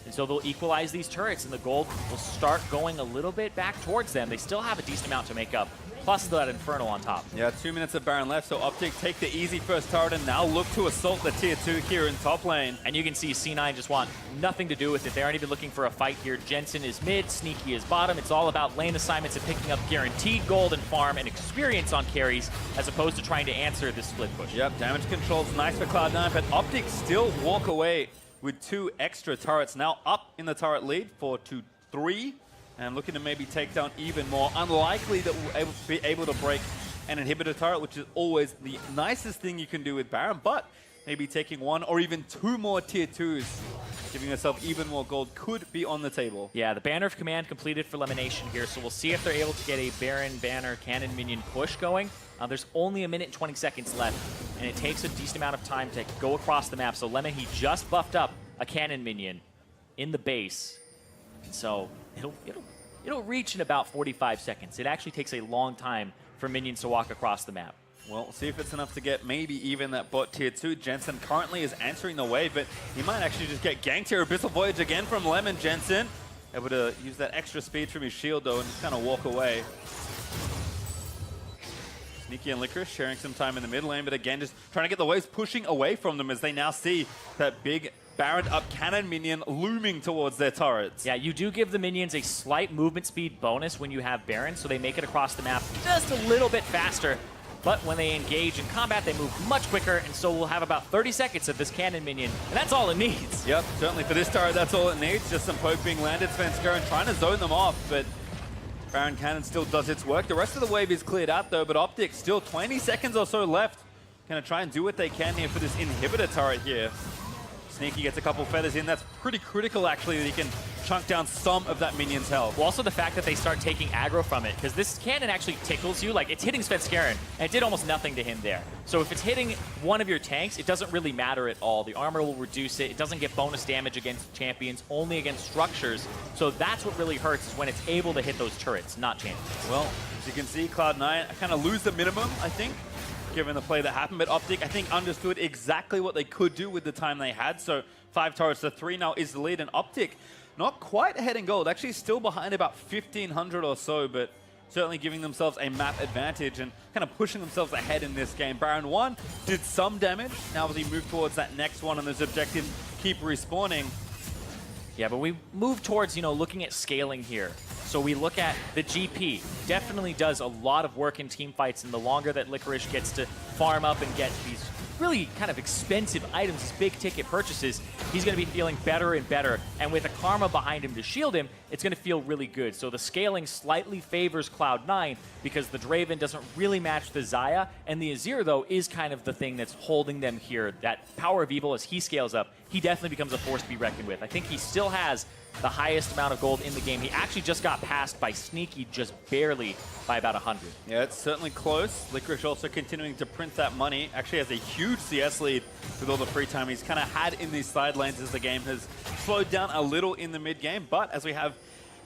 Speaker 2: And so they'll equalize these turrets, and the gold will start going a little bit back towards them. They still have a decent amount to make up, plus that Infernal on top.
Speaker 1: Yeah, 2 minutes of Baron left, so OpTic take the easy first turret and now look to assault the tier 2 here in top lane.
Speaker 2: And you can see C9 just want nothing to do with it. They aren't even looking for a fight here. Jensen is mid, Sneaky is bottom. It's all about lane assignments and picking up guaranteed gold and farm and experience on carries, as opposed to trying to answer this split push.
Speaker 1: Yep, damage control's nice for Cloud9, but OpTic still walk away with 2 extra turrets. Now up in the turret lead, 4-3. And looking to maybe take down even more. Unlikely that we'll be able to break an inhibitor turret, which is always the nicest thing you can do with Baron, but maybe taking 1 or even 2 more tier 2s, giving yourself even more gold, could be on the table.
Speaker 2: Yeah, the Banner of Command completed for Elimination here, so we'll see if they're able to get a Baron, Banner, Cannon, Minion push going. There's only 1 minute and 20 seconds left, and it takes a decent amount of time to go across the map. So Lemon, he just buffed up a Cannon Minion in the base, and so it'll reach in about 45 seconds. It actually takes a long time for minions to walk across the map.
Speaker 1: Well, we'll see if it's enough to get maybe even that bot tier 2. Jensen currently is answering the wave, but he might actually just get ganked here. Abyssal Voyage again from Lemon. Jensen able to use that extra speed from his shield, though, and just kind of walk away. Sneaky and Licorice sharing some time in the mid lane, but again, just trying to get the waves pushing away from them as they now see that big Baron up Cannon Minion looming towards their turrets.
Speaker 2: Yeah, you do give the minions a slight movement speed bonus when you have Baron, so they make it across the map just a little bit faster. But when they engage in combat, they move much quicker, and so we'll have about 30 seconds of this Cannon Minion, and that's all it needs.
Speaker 1: Yep, certainly for this turret, that's all it needs. Just some poke being landed. Svenskeren trying to zone them off, but Baron Cannon still does its work. The rest of the wave is cleared out, though, but OpTic still 20 seconds or so left. Gonna try and do what they can here for this inhibitor turret here. Sneaky gets a couple feathers in. That's pretty critical, actually, that he can chunk down some of that minion's health.
Speaker 2: Well, also the fact that they start taking aggro from it, because this cannon actually tickles you. Like, it's hitting Svenskeren, and it did almost nothing to him there. So if it's hitting one of your tanks, it doesn't really matter at all. The armor will reduce it. It doesn't get bonus damage against champions, only against structures. So that's what really hurts, is when it's able to hit those turrets, not champions.
Speaker 1: Well, as you can see, Cloud9 kind of lose the minimum, I think, given the play that happened. But OpTic, I think, understood exactly what they could do with the time they had. So 5 turrets to 3 now is the lead, and OpTic not quite ahead in gold, actually still behind about 1,500 or so, but certainly giving themselves a map advantage and kind of pushing themselves ahead in this game. Baron 1 did some damage. Now as he move towards that next one and those objectives keep respawning.
Speaker 2: Yeah, but we move towards, looking at scaling here. So we look at the GP. Definitely does a lot of work in team fights, and the longer that Licorice gets to farm up and get these really kind of expensive items, these big ticket purchases, he's going to be feeling better and better. And with a Karma behind him to shield him, it's going to feel really good. So the scaling slightly favors Cloud9 because the Draven doesn't really match the Xayah, and the Azir, though, is kind of the thing that's holding them here. That Power of Evil, as he scales up, he definitely becomes a force to be reckoned with. I think he still has the highest amount of gold in the game. He actually just got passed by Sneaky just barely by about 100.
Speaker 1: Yeah, it's certainly close. Licorice also continuing to print that money. Actually has a huge CS lead with all the free time he's kind of had in these side lanes as the game has slowed down a little in the mid game. But as we have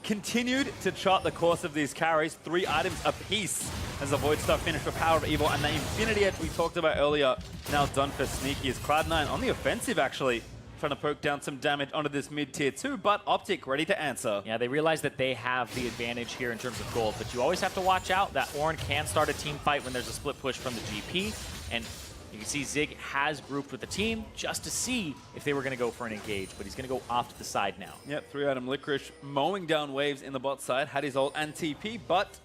Speaker 1: continued to chart the course of these carries, 3 items apiece as the Void Stuff finished for Power of Evil, and the Infinity Edge we talked about earlier now done for Sneaky. As Cloud9 on the offensive, actually trying to poke down some damage onto this mid tier 2, but OpTic ready to answer.
Speaker 2: Yeah, they realize that they have the advantage here in terms of gold, but you always have to watch out that Ornn can start a team fight when there's a split push from the GP, and you can see Zig has grouped with the team just to see if they were going to go for an engage, but he's going to go off to the side now.
Speaker 1: Yep, 3-item Licorice mowing down waves in the bot side, had his ult and TP, but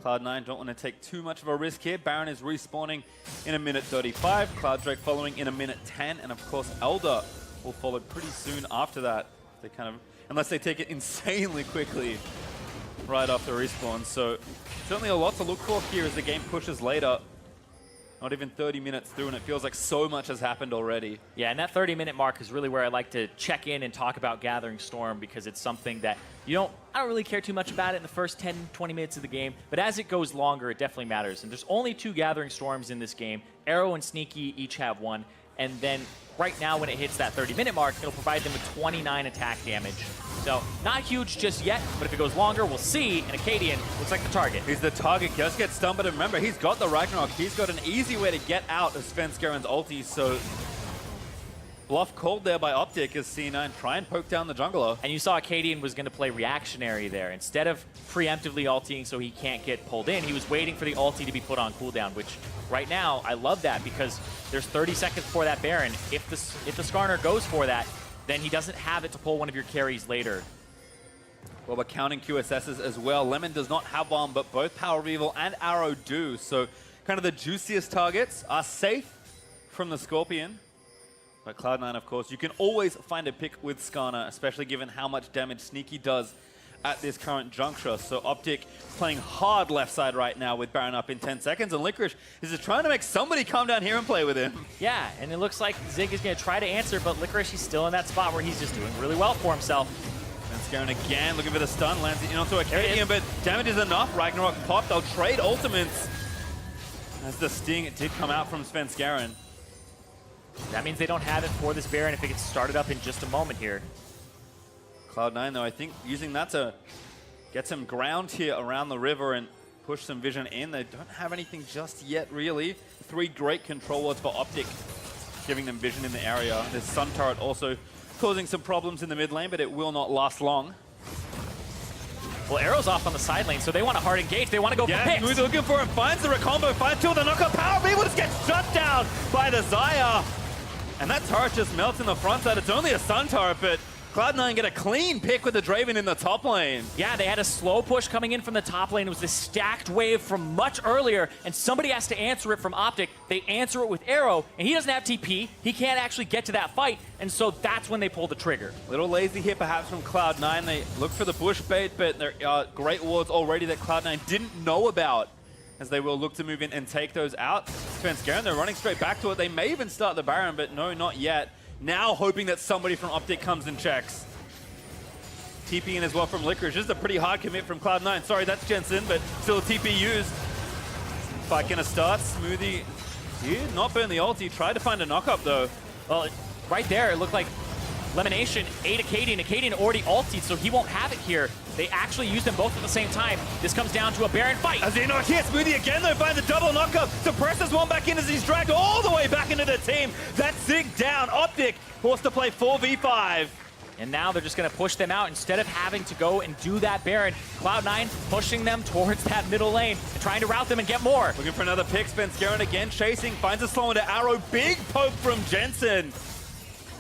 Speaker 1: Cloud9 don't want to take too much of a risk here. Baron is respawning in 1:35, Cloud Drake following in 1:10, and of course Elder will follow pretty soon after that. They kind of, unless they take it insanely quickly right after respawn. So certainly a lot to look for here as the game pushes later. Not even 30 minutes through, and it feels like so much has happened already.
Speaker 2: Yeah, and that 30-minute mark is really where I like to check in and talk about Gathering Storm, because it's something that I don't really care too much about it in the first 10, 20 minutes of the game, but as it goes longer, it definitely matters. And there's only 2 Gathering Storms in this game. Arrow and Sneaky each have one. and then right now when it hits that 30-minute mark, it'll provide them with 29 attack damage. So not huge just yet, but if it goes longer, we'll see. And Acadian looks like the target.
Speaker 1: He's the target, just gets stunned, but remember, he's got the Ragnarok. He's got an easy way to get out of Svenskaren's ulti, so bluff called there by OpTic as C9 try and poke down the jungler.
Speaker 2: And you saw Acadian was going to play reactionary there. Instead of preemptively ulting so he can't get pulled in, he was waiting for the ulti to be put on cooldown, which right now, I love that because there's 30 seconds for that Baron. If the Skarner goes for that, then he doesn't have it to pull one of your carries later.
Speaker 1: Well, we're counting QSSs as well. Lemon does not have one, but both Power of Evil and Arrow do. So kind of the juiciest targets are safe from the Scorpion. But Cloud9, of course, you can always find a pick with Skarner, especially given how much damage Sneaky does at this current juncture. So OpTic playing hard left side right now with Baron up in 10 seconds, and Licorice is just trying to make somebody come down here and play with him.
Speaker 2: Yeah, and it looks like Zig is going to try to answer, but Licorice, he's still in that spot where he's just doing really well for himself.
Speaker 1: And Scarin again, looking for the stun, lands it in onto Acadian, but damage is enough. Ragnarok popped, they'll trade ultimates. As the sting, it did come out from Svenskaren.
Speaker 2: That means they don't have it for this Baron if it gets started up in just a moment here.
Speaker 1: Cloud9, though, I think using that to get some ground here around the river and push some vision in. They don't have anything just yet, really. 3 great control wards for OpTic, giving them vision in the area. This Sun Turret also causing some problems in the mid lane, but it will not last long.
Speaker 2: Well, Arrow's off on the side lane, so they want to hard engage. They want to go for picks.
Speaker 1: Smooth looking for him, finds the recombo, finds 2 of the knockup. Power of Evil just gets shut down by the Xayah. And that turret just melts in the front side. It's only a Sun Turret, but Cloud9 get a clean pick with the Draven in the top lane.
Speaker 2: Yeah, they had a slow push coming in from the top lane. It was this stacked wave from much earlier, and somebody has to answer it from OpTic. They answer it with Arrow, and he doesn't have TP. He can't actually get to that fight, and so that's when they pull the trigger.
Speaker 1: Little lazy here perhaps from Cloud9. They look for the bush bait, but there are great wards already that Cloud9 didn't know about, as they will look to move in and take those out. Svenskaren, they're running straight back to it. They may even start the Baron, but no, not yet. Now hoping that somebody from OpTic comes and checks. TP in as well from Licorice. Just a pretty hard commit from Cloud9. Sorry, that's Jensen, but still a TP used. Fight gonna start. Smoothie did not burn the ulti. Tried to find a knockup though.
Speaker 2: Well, right there, it looked like Lemonation ate Acadian. Acadian already ultied, so he won't have it here. They actually used them both at the same time. This comes down to a Baron fight.
Speaker 1: As they knock here, Smoothie again though finds a double knockup. Suppresses one back in as he's dragged all the way back into the team. That's Zig down. OpTic forced to play 4v5.
Speaker 2: And now they're just going to push them out. Instead of having to go and do that Baron, Cloud9 pushing them towards that middle lane and trying to route them and get more.
Speaker 1: Looking for another pick. Svenskaren again chasing. Finds a slow into Arrow. Big poke from Jensen.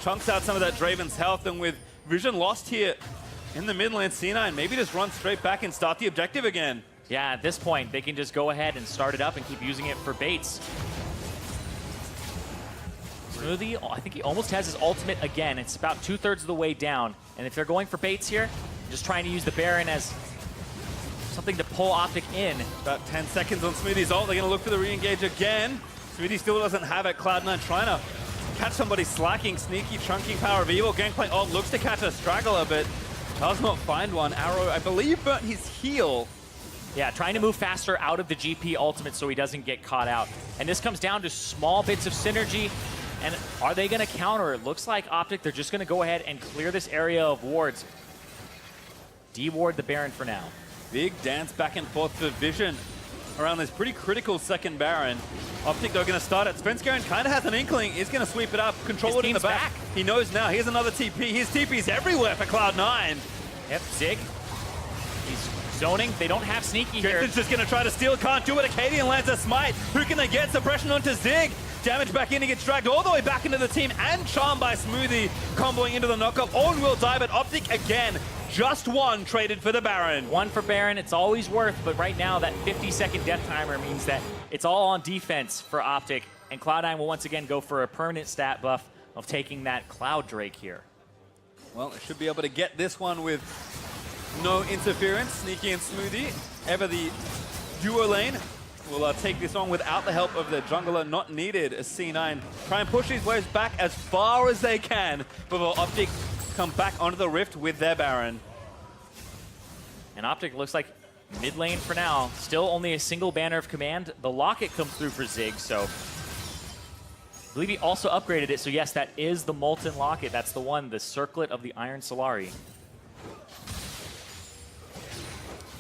Speaker 1: Chunks out some of that Draven's health, and with vision lost here in the mid lane, C9 maybe just run straight back and start the objective again.
Speaker 2: Yeah, at this point, they can just go ahead and start it up and keep using it for baits. Smoothie, I think he almost has his ultimate again. It's about 2/3 of the way down. And if they're going for baits here, just trying to use the Baron as something to pull OpTic in.
Speaker 1: About 10 seconds on Smoothie's ult. They're going to look for the re-engage again. Smoothie still doesn't have it. Cloud9 trying to catch somebody slacking. Sneaky, chunking Power of Evil. Gangplank ult looks to catch a straggler, but does not find one. Arrow, I believe, burnt his heel.
Speaker 2: Yeah, trying to move faster out of the GP ultimate so he doesn't get caught out. And this comes down to small bits of synergy. And are they going to counter? It looks like OpTic, they're just going to go ahead and clear this area of wards. De-ward the Baron for now.
Speaker 1: Big dance back and forth for vision around this pretty critical second Baron. OpTic, though, going to start it. Svenskaren kind of has an inkling. He's going to sweep it up, control it in the back. He knows now. Here's another TP. His TP's everywhere for Cloud9.
Speaker 2: Yep, Zig. He's zoning. They don't have Sneaky here.
Speaker 1: Jensen's just going to try to steal. Can't do it. Acadian lands a smite. Who can they get? Suppression onto Zig. Damage back in. He gets dragged all the way back into the team and charmed by Smoothie, comboing into the knockup. Owen will die, but OpTic again. Just one traded for the Baron.
Speaker 2: One for Baron, it's always worth, but right now that 50-second death timer means that it's all on defense for OpTic, and Cloud9 will once again go for a permanent stat buff of taking that Cloud Drake here.
Speaker 1: Well, it should be able to get this one with no interference. Sneaky and Smoothie, ever the duo lane, will take this on without the help of the jungler, not needed as C9 try and push these waves back as far as they can before OpTic come back onto the rift with their Baron.
Speaker 2: And OpTic looks like mid lane for now. Still only a single banner of command. The locket comes through for Zig, so believe he also upgraded it, so yes, that is the Molten Locket. That's the one, the Circlet of the Iron Solari.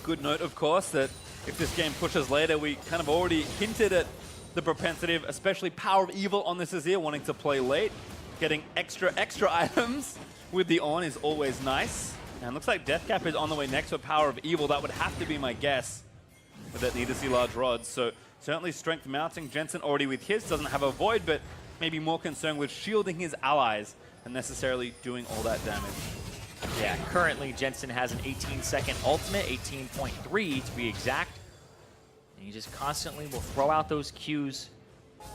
Speaker 1: Good note, of course, that if this game pushes later, we kind of already hinted at the propensity of especially Power of Evil on this Azir wanting to play late. Getting extra items with the on is always nice. And looks like Deathcap is on the way next to Power of Evil. That would have to be my guess. But that need to see large rods. So certainly strength mounting. Jensen already with his doesn't have a void, but maybe more concerned with shielding his allies than necessarily doing all that damage.
Speaker 2: Yeah, currently Jensen has an 18-second ultimate, 18.3 to be exact. And he just constantly will throw out those Qs.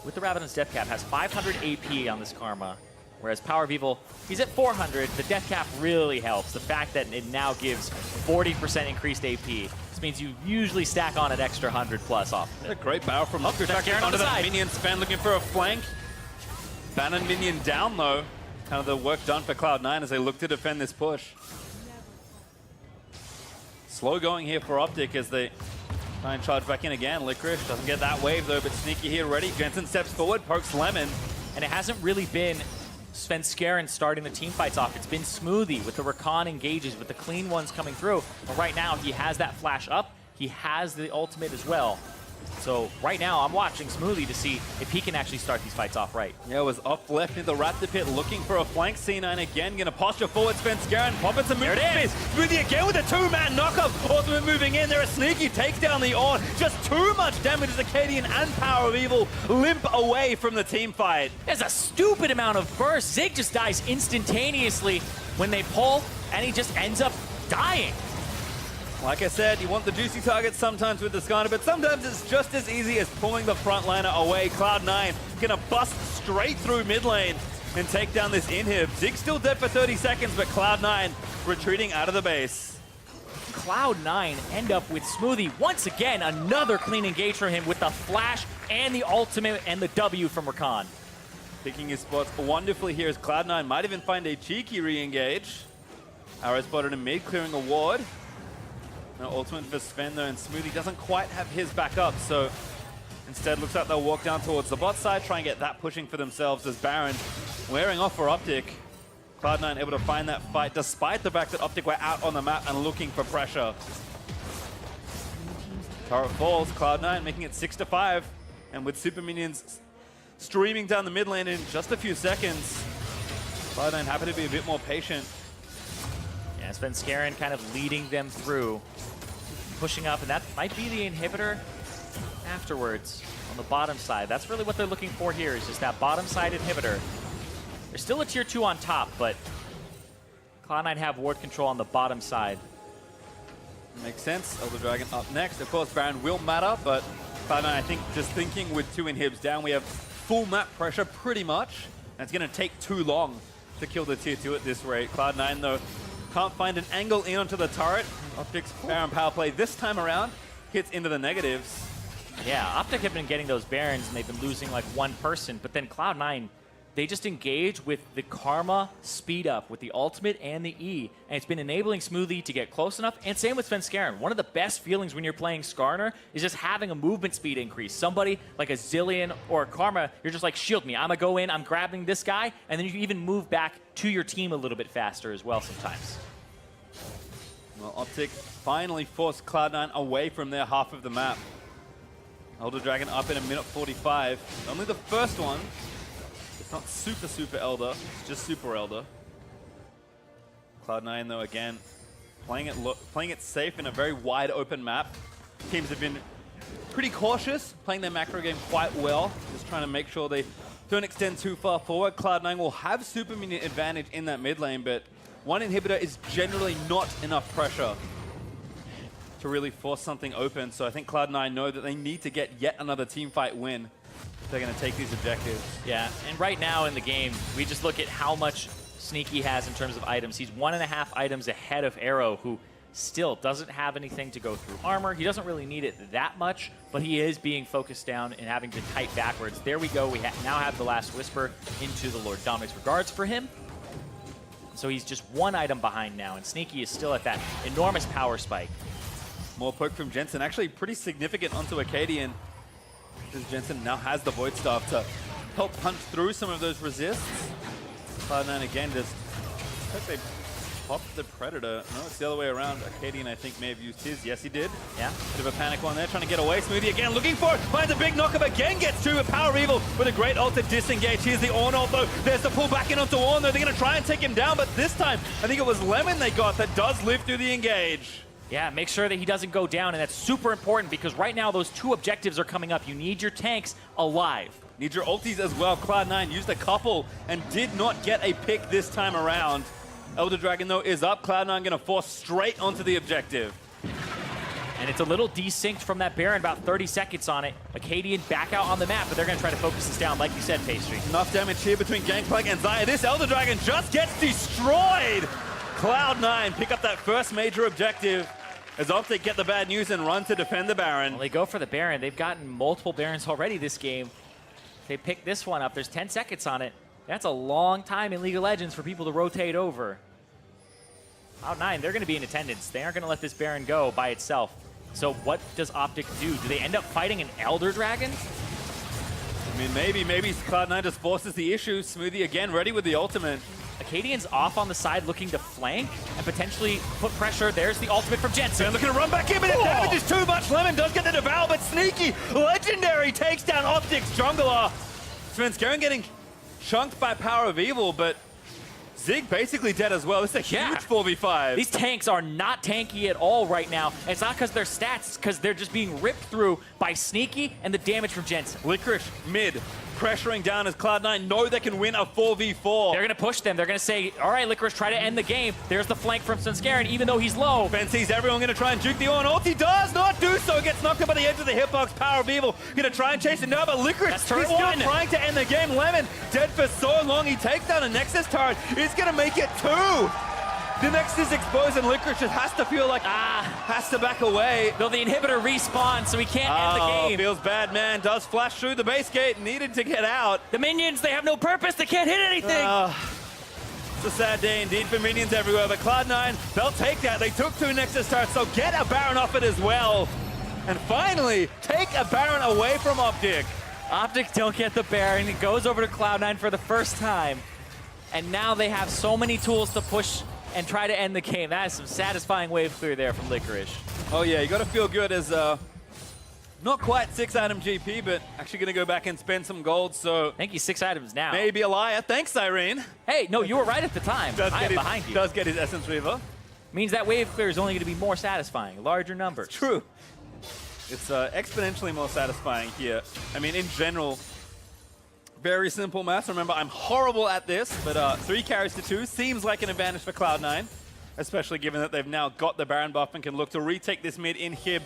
Speaker 2: With the Rabadon's Deathcap, has 500 AP on this Karma. Whereas Power of Evil, he's at 400. The Death Cap really helps. The fact that it now gives 40% increased AP. This means you usually stack on an extra 100 plus off of it.
Speaker 1: A great barrel from Octotech onto that minion spam, looking for a flank. Banon minion down though. Kind of the work done for Cloud9 as they look to defend this push. Slow going here for OpTic as they try and charge back in again. Licorice doesn't get that wave though, but Sneaky here ready. Jensen steps forward, pokes Lemon.
Speaker 2: And it hasn't really been Svenskeren starting the team fights off. It's been Smoothie with the Rakan engages, with the clean ones coming through. But right now, he has that flash up. He has the ultimate as well. So right now, I'm watching Smoothie to see if he can actually start these fights off right.
Speaker 1: Yeah, it was up left into the Raptor Pit looking for a flank. C9 again, gonna posture forward, Svenskeren, popping some movement. There it is! Smoothie again with a two-man knockup. Ultimate moving in there, a Sneaky takes down the Orn. Just too much damage as Acadian and Power of Evil limp away from the team fight.
Speaker 2: There's a stupid amount of burst. Zig just dies instantaneously when they pull, and he just ends up dying.
Speaker 1: Like I said, you want the juicy targets sometimes with the Skarner, but sometimes it's just as easy as pulling the frontliner away. Cloud9 gonna bust straight through mid lane and take down this inhib. Zig's still dead for 30 seconds, but Cloud9 retreating out of the base.
Speaker 2: Cloud9 end up with Smoothie. Once again, another clean engage from him with the flash and the ultimate and the W from Rakan.
Speaker 1: Picking his spots wonderfully here as Cloud9 might even find a cheeky re-engage. Arrow spotted in mid, clearing a ward. No ultimate for Sven though, and Smoothie doesn't quite have his back up, so instead looks like they'll walk down towards the bot side, try and get that pushing for themselves as Baron wearing off for OpTic. Cloud9 able to find that fight despite the fact that OpTic were out on the map and looking for pressure. Turret falls, Cloud9 making it 6-5, and with super minions streaming down the mid lane in just a few seconds, Cloud9 happy to be a bit more patient.
Speaker 2: Yeah, Svenskeren kind of leading them through, pushing up, and that might be the inhibitor afterwards on the bottom side. That's really what they're looking for here, is just that bottom side inhibitor. There's still a tier 2 on top, but Cloud9 have ward control on the bottom side.
Speaker 1: Makes sense. Elder Dragon up next. Of course, Baron will matter, but Cloud9, I think, just thinking with 2 inhibs down, we have full map pressure pretty much, and it's going to take too long to kill the tier 2 at this rate. Cloud9, though, can't find an angle in onto the turret. OpTic's Baron power play this time around hits into the negatives.
Speaker 2: Yeah, OpTic have been getting those Barons, and they've been losing like one person, but then Cloud9, they just engage with the Karma speed up with the ultimate and the E, and it's been enabling Smoothie to get close enough, and same with Svenskeren. One of the best feelings when you're playing Skarner is just having a movement speed increase. Somebody like a Zillion or a Karma, you're just like, shield me, I'm gonna go in, I'm grabbing this guy, and then you can even move back to your team a little bit faster as well sometimes.
Speaker 1: Well, OpTic finally forced Cloud9 away from their half of the map. Elder Dragon up in a minute 45. Only the first one. It's not super Elder, it's just super Elder. Cloud9 though, again, playing it safe in a very wide open map. Teams have been pretty cautious, playing their macro game quite well, just trying to make sure they don't extend too far forward. Cloud9 will have super minion advantage in that mid lane, but one inhibitor is generally not enough pressure to really force something open. So I think Cloud9 know that they need to get yet another team fight win if they're going to take these objectives.
Speaker 2: Yeah, and right now in the game, we just look at how much Sneaky has in terms of items. He's 1.5 items ahead of Arrow, who still doesn't have anything to go through armor. He doesn't really need it that much, but he is being focused down and having to kite backwards. There we go. We now have the last Whisper into the Lord Dominic's regards for him. So he's just 1 item behind now, and Sneaky is still at that enormous power spike.
Speaker 1: More poke from Jensen, actually pretty significant onto Acadian, because Jensen now has the Void Staff to help punch through some of those resists. Cloud9 again just, I think they popped the Predator. No, it's the other way around. Arcadian, I think, may have used his. Yes, he did.
Speaker 2: Yeah.
Speaker 1: Bit of a panic one there, trying to get away. Smoothie again, looking for it. Finds a big knockup again, gets to a Power of Evil with a great ult to disengage. Here's the Ornalt, though. There's the pull back in onto Orn, though. They're going to try and take him down, but this time, I think it was Lemon they got that does live through the engage.
Speaker 2: Yeah, make sure that he doesn't go down, and that's super important because right now those two objectives are coming up. You need your tanks alive.
Speaker 1: Need your ultis as well. Cloud9 used a couple and did not get a pick this time around. Elder Dragon, though, is up. Cloud9 going to force straight onto the objective.
Speaker 2: And it's a little desynced from that Baron, about 30 seconds on it. Acadian back out on the map, but they're going to try to focus this down, like you said, Pastry.
Speaker 1: Enough damage here between Gangplank and Xayah. This Elder Dragon just gets destroyed. Cloud9 pick up that first major objective as OpTic get the bad news and run to defend the Baron.
Speaker 2: Well, they go for the Baron. They've gotten multiple Barons already this game. They pick this one up. There's 10 seconds on it. That's a long time in League of Legends for people to rotate over. Cloud9, they're going to be in attendance. They aren't going to let this Baron go by itself. So what does OpTic do? Do they end up fighting an Elder Dragon?
Speaker 1: I mean, maybe Cloud9 just forces the issue. Smoothie again, ready with the ultimate.
Speaker 2: Acadian's off on the side looking to flank and potentially put pressure. There's the ultimate from Jensen.
Speaker 1: They're looking to run back in, but the damage is too much. Lemon does get the devour, but Sneaky, legendary, takes down OpTic's jungler. Svenskeren getting chunked by Power of Evil, but Zig basically dead as well. It's a huge 4v5.
Speaker 2: These tanks are not tanky at all right now. And it's not because they're stats, it's because they're just being ripped through by Sneaky and the damage from Jensen.
Speaker 1: Licorice mid, pressuring down as Cloud9 know they can win a 4v4.
Speaker 2: They're going to push them. They're going to say, all right, Licorice, try to end the game. There's the flank from Svenskeren, even though he's low.
Speaker 1: Ben sees everyone going to try and juke the Ornalt. He does not do so. Gets knocked up by the edge of the hitbox. Power of Evil going to try and chase it now, but Licorice is still trying to end the game. Lemon dead for so long. He takes down a Nexus turret. He's going to make it 2. The Nexus is exposed and Licorice just has to feel like, has to back away.
Speaker 2: Though the inhibitor respawns, so he can't end the game.
Speaker 1: Feels bad, man. Does flash through the base gate. Needed to get out.
Speaker 2: The minions, they have no purpose. They can't hit anything.
Speaker 1: It's a sad day indeed for minions everywhere, but Cloud9, they'll take that. They took 2 Nexus turrets, so get a Baron off it as well. And finally, take a Baron away from OpTic.
Speaker 2: OpTic don't get the Baron. It goes over to Cloud9 for the first time. And now they have so many tools to push and try to end the game. That is some satisfying wave clear there from Licorice.
Speaker 1: Oh yeah, you got to feel good as not quite 6-item GP, but actually going to go back and spend some gold, so...
Speaker 2: I think he's 6 items now.
Speaker 1: Maybe a liar. Thanks, Irene.
Speaker 2: Hey, no, you were right at the time. I am behind you.
Speaker 1: Does get his Essence Reaver.
Speaker 2: Means that wave clear is only going to be more satisfying, larger numbers.
Speaker 1: True. It's exponentially more satisfying here. I mean, in general, very simple math. Remember, I'm horrible at this, but 3 carries to 2 seems like an advantage for Cloud9, especially given that they've now got the Baron buff and can look to retake this mid inhib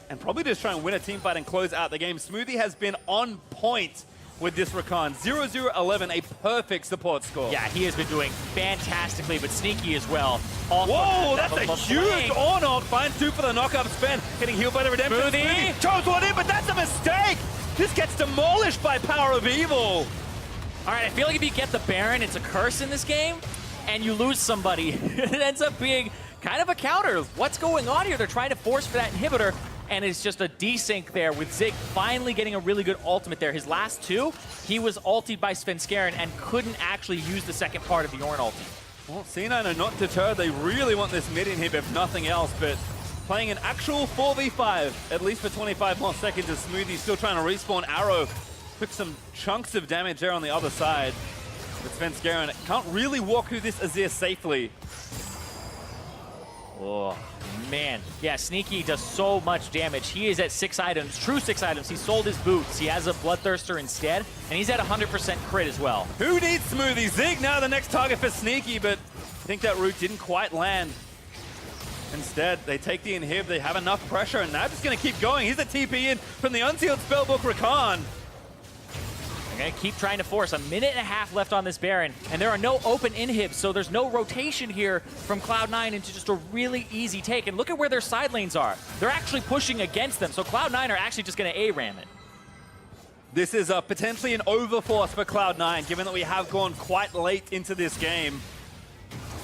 Speaker 1: and probably just try and win a team fight and close out the game. Smoothie has been on point with this Rakan. 0-0-11, a perfect support score.
Speaker 2: Yeah, he has been doing fantastically, but Sneaky as well.
Speaker 1: Whoa, that's a huge Ornalt. Finds 2 for the knock-up spin. Getting healed by the Redemption.
Speaker 2: Smoothie
Speaker 1: chose one in, but that's a mistake. This gets demolished by Power of Evil.
Speaker 2: All right, I feel like if you get the Baron, it's a curse in this game, and you lose somebody. It ends up being kind of a counter. What's going on here? They're trying to force for that inhibitor, and it's just a desync there with Zig finally getting a really good ultimate there. His last 2, he was ultied by Svenskeren and couldn't actually use the second part of the Ornn ulti.
Speaker 1: Well, C9 are not deterred. They really want this mid inhib if nothing else, but playing an actual 4v5, at least for 25 more seconds, as Smoothie still trying to respawn Arrow. Took some chunks of damage there on the other side. But Svenskeren can't really walk through this Azir safely.
Speaker 2: Oh, man. Yeah, Sneaky does so much damage. He is at 6 items, true 6 items. He sold his boots. He has a Bloodthirster instead, and he's at 100% crit as well.
Speaker 1: Who needs Smoothie? Zig now the next target for Sneaky, but I think that route didn't quite land. Instead, they take the inhib. They have enough pressure, and they're just going to keep going. He's a TP in from the unsealed spellbook Rakan.
Speaker 2: They're going to keep trying to force. A minute and a half left on this Baron, and there are no open inhibs, so there's no rotation here from Cloud9 into just a really easy take. And look at where their side lanes are. They're actually pushing against them, so Cloud9 are actually just going to A-ram it.
Speaker 1: This is potentially an overforce for Cloud9, given that we have gone quite late into this game.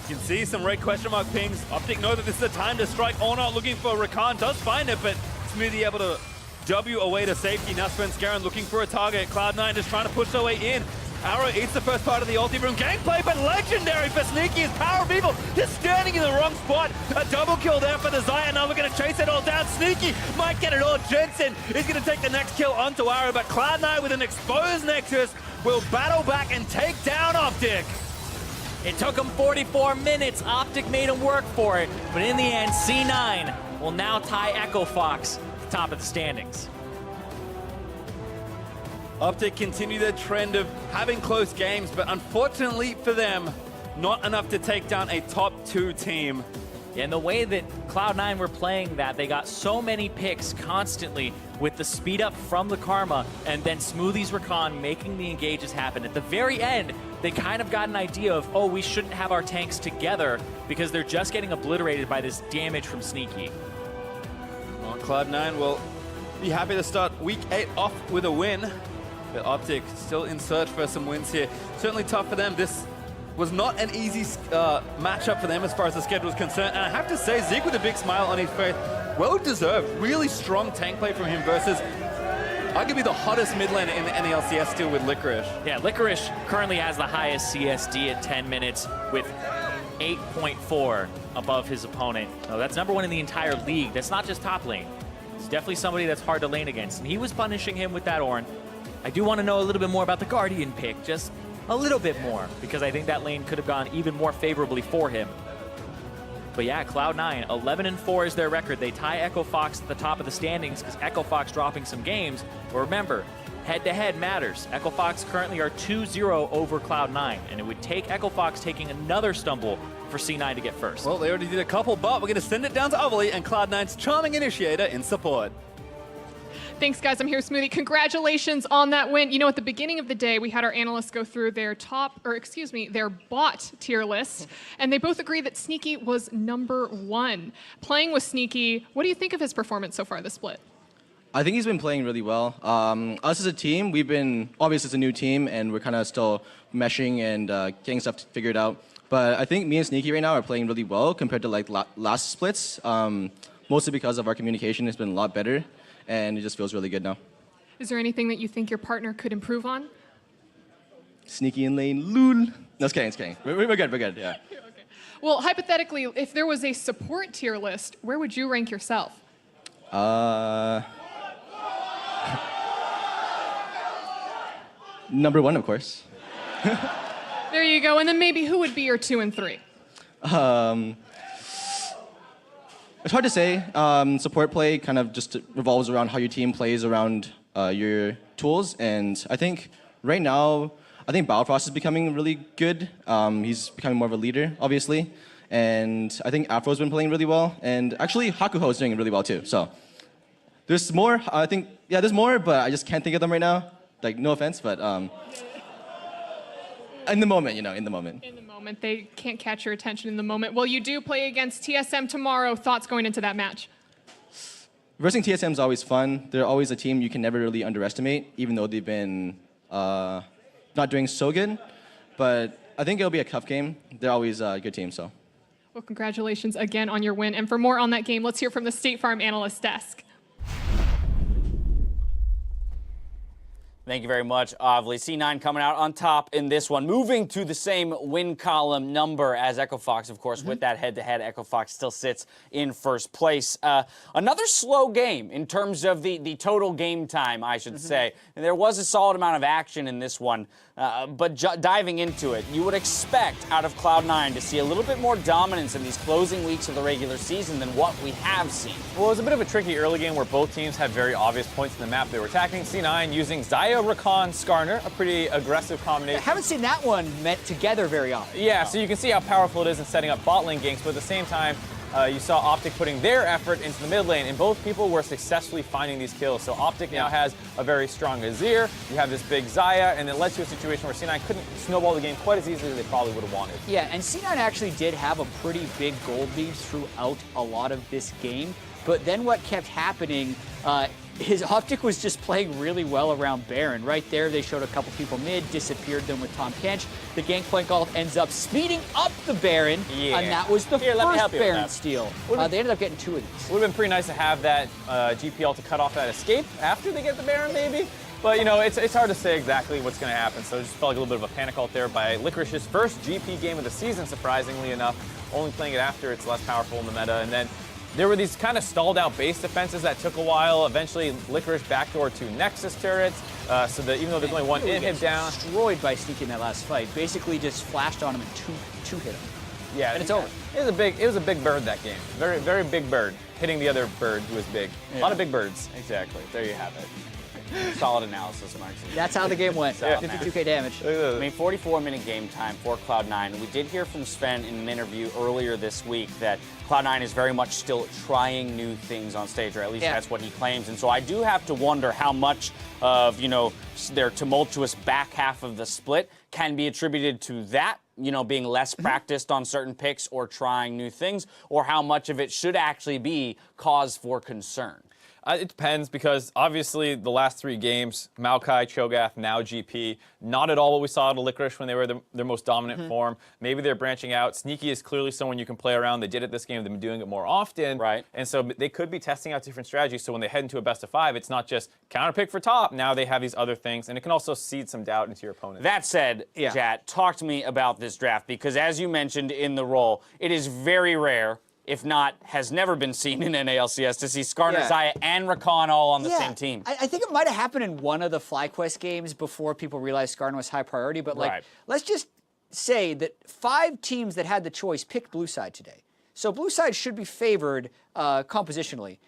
Speaker 1: You can see some red question mark pings. OpTic know that this is the time to strike. Ornalt looking for Rakan, does find it, but Smoothie able to W away to safety. Now Svenskeren looking for a target. Cloud9 is trying to push their way in. Arrow eats the first part of the ulti room gameplay, but legendary for Sneaky. His power of evil just standing in the wrong spot. A double kill there for the Xayah. Now we're going to chase it all down. Sneaky might get it all. Jensen is going to take the next kill onto Arrow, but Cloud9 with an exposed Nexus will battle back and take down OpTic.
Speaker 2: It took him 44 minutes. OpTic made him work for it, but in the end, C9 will now tie Echo Fox at the top of the standings.
Speaker 1: OpTic continue their trend of having close games, but unfortunately for them, not enough to take down a top 2 team.
Speaker 2: And the way that Cloud9 were playing that, they got so many picks constantly with the speed up from the Karma and then Smoothie's Recon making the engages happen. At the very end, they kind of got an idea of, oh, we shouldn't have our tanks together because they're just getting obliterated by this damage from Sneaky.
Speaker 1: Well, Cloud9 will be happy to start week 8 off with a win. But OpTic still in search for some wins here. Certainly tough for them. This was not an easy matchup for them as far as the schedule is concerned. And I have to say, Zeke with a big smile on his face, well deserved. Really strong tank play from him versus arguably the hottest mid laner in the LCS still with Licorice.
Speaker 2: Yeah, Licorice currently has the highest CSD at 10 minutes with 8.4 above his opponent. No, that's #1 in the entire league. That's not just top lane. It's definitely somebody that's hard to lane against. And he was punishing him with that Ornn. I do want to know a little bit more about the Guardian pick, just a little bit more, because I think that lane could have gone even more favorably for him. But yeah, Cloud9, 11-4 is their record. They tie Echo Fox at the top of the standings because Echo Fox dropping some games. But remember, head-to-head matters. Echo Fox currently are 2-0 over Cloud9, and it would take Echo Fox taking another stumble for C9 to get first.
Speaker 1: Well, they already did a couple, but we're going to send it down to Overly and Cloud9's charming initiator in support.
Speaker 3: Thanks, guys. I'm here with Smoothie. Congratulations on that win. You know, at the beginning of the day, we had our analysts go through their their bot tier list, and they both agree that Sneaky was #1. Playing with Sneaky, what do you think of his performance so far this split?
Speaker 4: I think he's been playing really well. Us as a team, we've been, obviously it's a new team, and we're kind of still meshing and getting stuff figured out. But I think me and Sneaky right now are playing really well compared to like last splits, mostly because of our communication has been a lot better. And it just feels really good now.
Speaker 3: Is there anything that you think your partner could improve on?
Speaker 4: Sneaky in lane, lul. No, just kidding. We're good, yeah.
Speaker 3: Okay. Well, hypothetically, if there was a support tier list, where would you rank yourself?
Speaker 4: #1, of course.
Speaker 3: There you go. And then maybe who would be your 2 and 3?
Speaker 4: It's hard to say. Support play kind of just revolves around how your team plays around your tools. And I think right now, Balfrost is becoming really good. He's becoming more of a leader, obviously. And I think Afro's been playing really well. And actually, Hakuho is doing really well too. So there's more. I think, yeah, there's more, but I just can't think of them right now. Like, no offense, but in the moment, in the moment.
Speaker 3: In the moment. They can't catch your attention in the moment. Well, you do play against TSM tomorrow. Thoughts going into that match?
Speaker 4: Versing TSM is always fun. They're always a team you can never really underestimate, even though they've been not doing so good. But I think it'll be a tough game. They're always a good team, so.
Speaker 3: Well, congratulations again on your win. And for more on that game, let's hear from the State Farm analyst desk.
Speaker 5: Thank you very much, Ovly. C9 coming out on top in this one, moving to the same win column number as Echo Fox, of course. With that head-to-head, Echo Fox still sits in first place. Another slow game in terms of the total game time, I should say. And there was a solid amount of action in this one, but diving into it, you would expect out of Cloud9 to see a little bit more dominance in these closing weeks of the regular season than what we have seen.
Speaker 6: Well, it was a bit of a tricky early game where both teams had very obvious points in the map they were attacking. C9 using Xayah, Rakan, Skarner, a pretty aggressive combination.
Speaker 7: I haven't seen that one met together very often.
Speaker 6: Yeah, so you can see how powerful it is in setting up bot lane ganks, but at the same time, you saw OpTic putting their effort into the mid lane, and both people were successfully finding these kills. So OpTic now has a very strong Azir, you have this big Xayah, and it led to a situation where C9 couldn't snowball the game quite as easily as they probably would have wanted.
Speaker 7: Yeah, and C9 actually did have a pretty big gold lead throughout a lot of this game, but then what kept happening, his OpTic was just playing really well around Baron. Right there, they showed a couple people mid, disappeared them with Tom Kench. The Gangplank Golf ends up speeding up the Baron, and that was the
Speaker 5: Here, let me help
Speaker 7: first
Speaker 5: you with
Speaker 7: Baron
Speaker 5: that.
Speaker 7: steal. They ended up getting 2 of these.
Speaker 6: Would have been pretty nice to have that GPL to cut off that escape after they get the Baron, maybe. But, you know, it's hard to say exactly what's going to happen. So it just felt like a little bit of a panic ult there by Licorice's first GP game of the season, surprisingly enough. Only playing it after it's less powerful in the meta. And then there were these kind of stalled out base defenses that took a while. Eventually, Licorice backdoor 2 Nexus turrets. So that even though there's only one inhib down.
Speaker 7: Destroyed by Sneaky in that last fight. Basically just flashed on him and two hit him.
Speaker 6: Yeah,
Speaker 7: and it's over.
Speaker 6: It was a big bird that game. Very, very big bird. Hitting the other bird who was big. A lot of big birds.
Speaker 5: Exactly. There you have it. Solid analysis, Mark.
Speaker 7: That's how the game went. 52k damage.
Speaker 5: I mean, 44-minute game time for Cloud9. We did hear from Sven in an interview earlier this week that Cloud9 is very much still trying new things on stage, or at least that's what he claims. And so I do have to wonder how much of, you know, their tumultuous back half of the split can be attributed to that, you know, being less practiced on certain picks or trying new things, or how much of it should actually be cause for concern.
Speaker 6: It depends, because obviously the last 3 games, Maokai, Cho'Gath, now GP, not at all what we saw out of Licorice when they were their most dominant form. Maybe they're branching out. Sneaky is clearly someone you can play around. They did it this game. They've been doing it more often.
Speaker 5: Right.
Speaker 6: And so they could be testing out different strategies. So when they head into a best of 5, it's not just counter pick for top. Now they have these other things, and it can also seed some doubt into your opponent.
Speaker 5: That said, Jat, talk to me about this draft, because as you mentioned in the role, it is very rare, if not has never been seen in NALCS, to see Skarner, Xayah, and Rakan all on the same team.
Speaker 7: I think it might have happened in one of the FlyQuest games before people realized Skarner was high priority, but like, let's just say that 5 teams that had the choice picked blue side today. So blue side should be favored compositionally.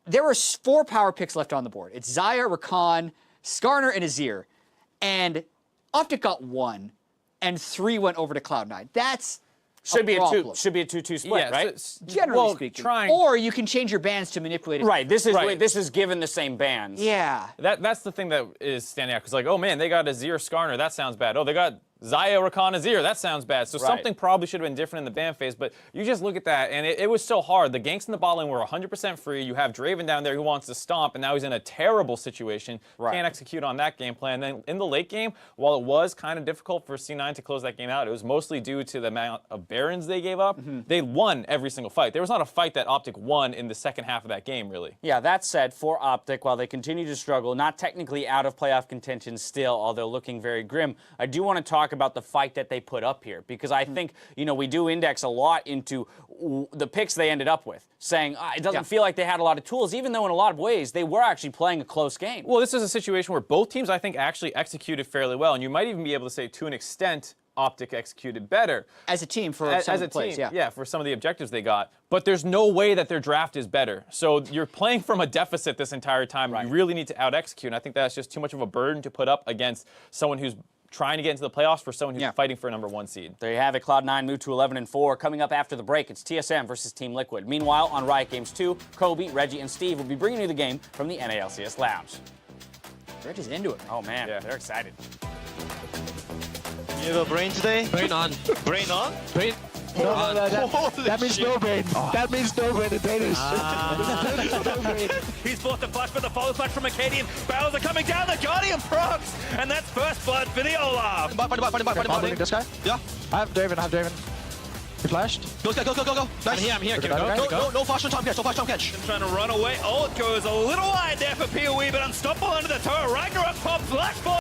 Speaker 7: There were 4 power picks left on the board. It's Xayah, Rakan, Skarner, and Azir. And OpTic got 1, and 3 went over to Cloud9. That's
Speaker 5: should be a 2-2 split, right?
Speaker 7: So, generally speaking. Or you can change your bans to manipulate it.
Speaker 5: Right. This is given the same bans.
Speaker 7: Yeah.
Speaker 6: That's the thing that is standing out, because like, oh man, they got Azir, Skarner, that sounds bad. Oh, they got Xayah, Rakan, Azir, that sounds bad. So something probably should have been different in the ban phase, but you just look at that, and it was so hard. The ganks in the bot lane were 100% free. You have Draven down there who wants to stomp, and now he's in a terrible situation. Can't execute on that game plan. Then in the late game, while it was kind of difficult for C9 to close that game out, it was mostly due to the amount of Barons they gave up. They won every single fight. There was not a fight that OpTic won in the second half of that game, really.
Speaker 5: Yeah, that said, for OpTic, while they continue to struggle, not technically out of playoff contention still, although looking very grim, I do want to talk about the fight that they put up here, because I think, you know, we do index a lot into the picks they ended up with, saying it doesn't feel like they had a lot of tools, even though in a lot of ways they were actually playing a close game.
Speaker 6: Well, this is a situation where both teams, I think, actually executed fairly well, and you might even be able to say, to an extent, OpTic executed better.
Speaker 7: As a team for some of the plays,
Speaker 6: yeah, for some of the objectives they got. But there's no way that their draft is better. So you're playing from a deficit this entire time. You really need to out-execute, and I think that's just too much of a burden to put up against someone who's trying to get into the playoffs for someone who's fighting for a #1 seed.
Speaker 5: There you have it. Cloud9 moved to 11-4. Coming up after the break, it's TSM versus Team Liquid. Meanwhile, on Riot Games 2, Kobe, Reggie, and Steve will be bringing you the game from the NALCS Lounge.
Speaker 7: Reggie's into it.
Speaker 5: Oh, man. They're excited.
Speaker 8: You have a brain today?
Speaker 9: Brain on.
Speaker 8: Brain on?
Speaker 9: Brain.
Speaker 8: No,
Speaker 9: that means no brain. That means no brain in Danish.
Speaker 10: He's forced to flash for the follow flash from Acadian. Barrels are coming down, the Guardian procs! And that's first blood for the Olaf.
Speaker 8: Fighting
Speaker 9: this guy?
Speaker 8: Yeah.
Speaker 9: I have Draven. He flashed.
Speaker 8: Go. Nice.
Speaker 10: I'm here. Can we go?
Speaker 8: No flash on Tom Catch. No flash on Catch.
Speaker 10: Trying to run away. Oh, it goes a little wide there for PoE, but unstoppable under the turret. Ragnarok pops, Blackball.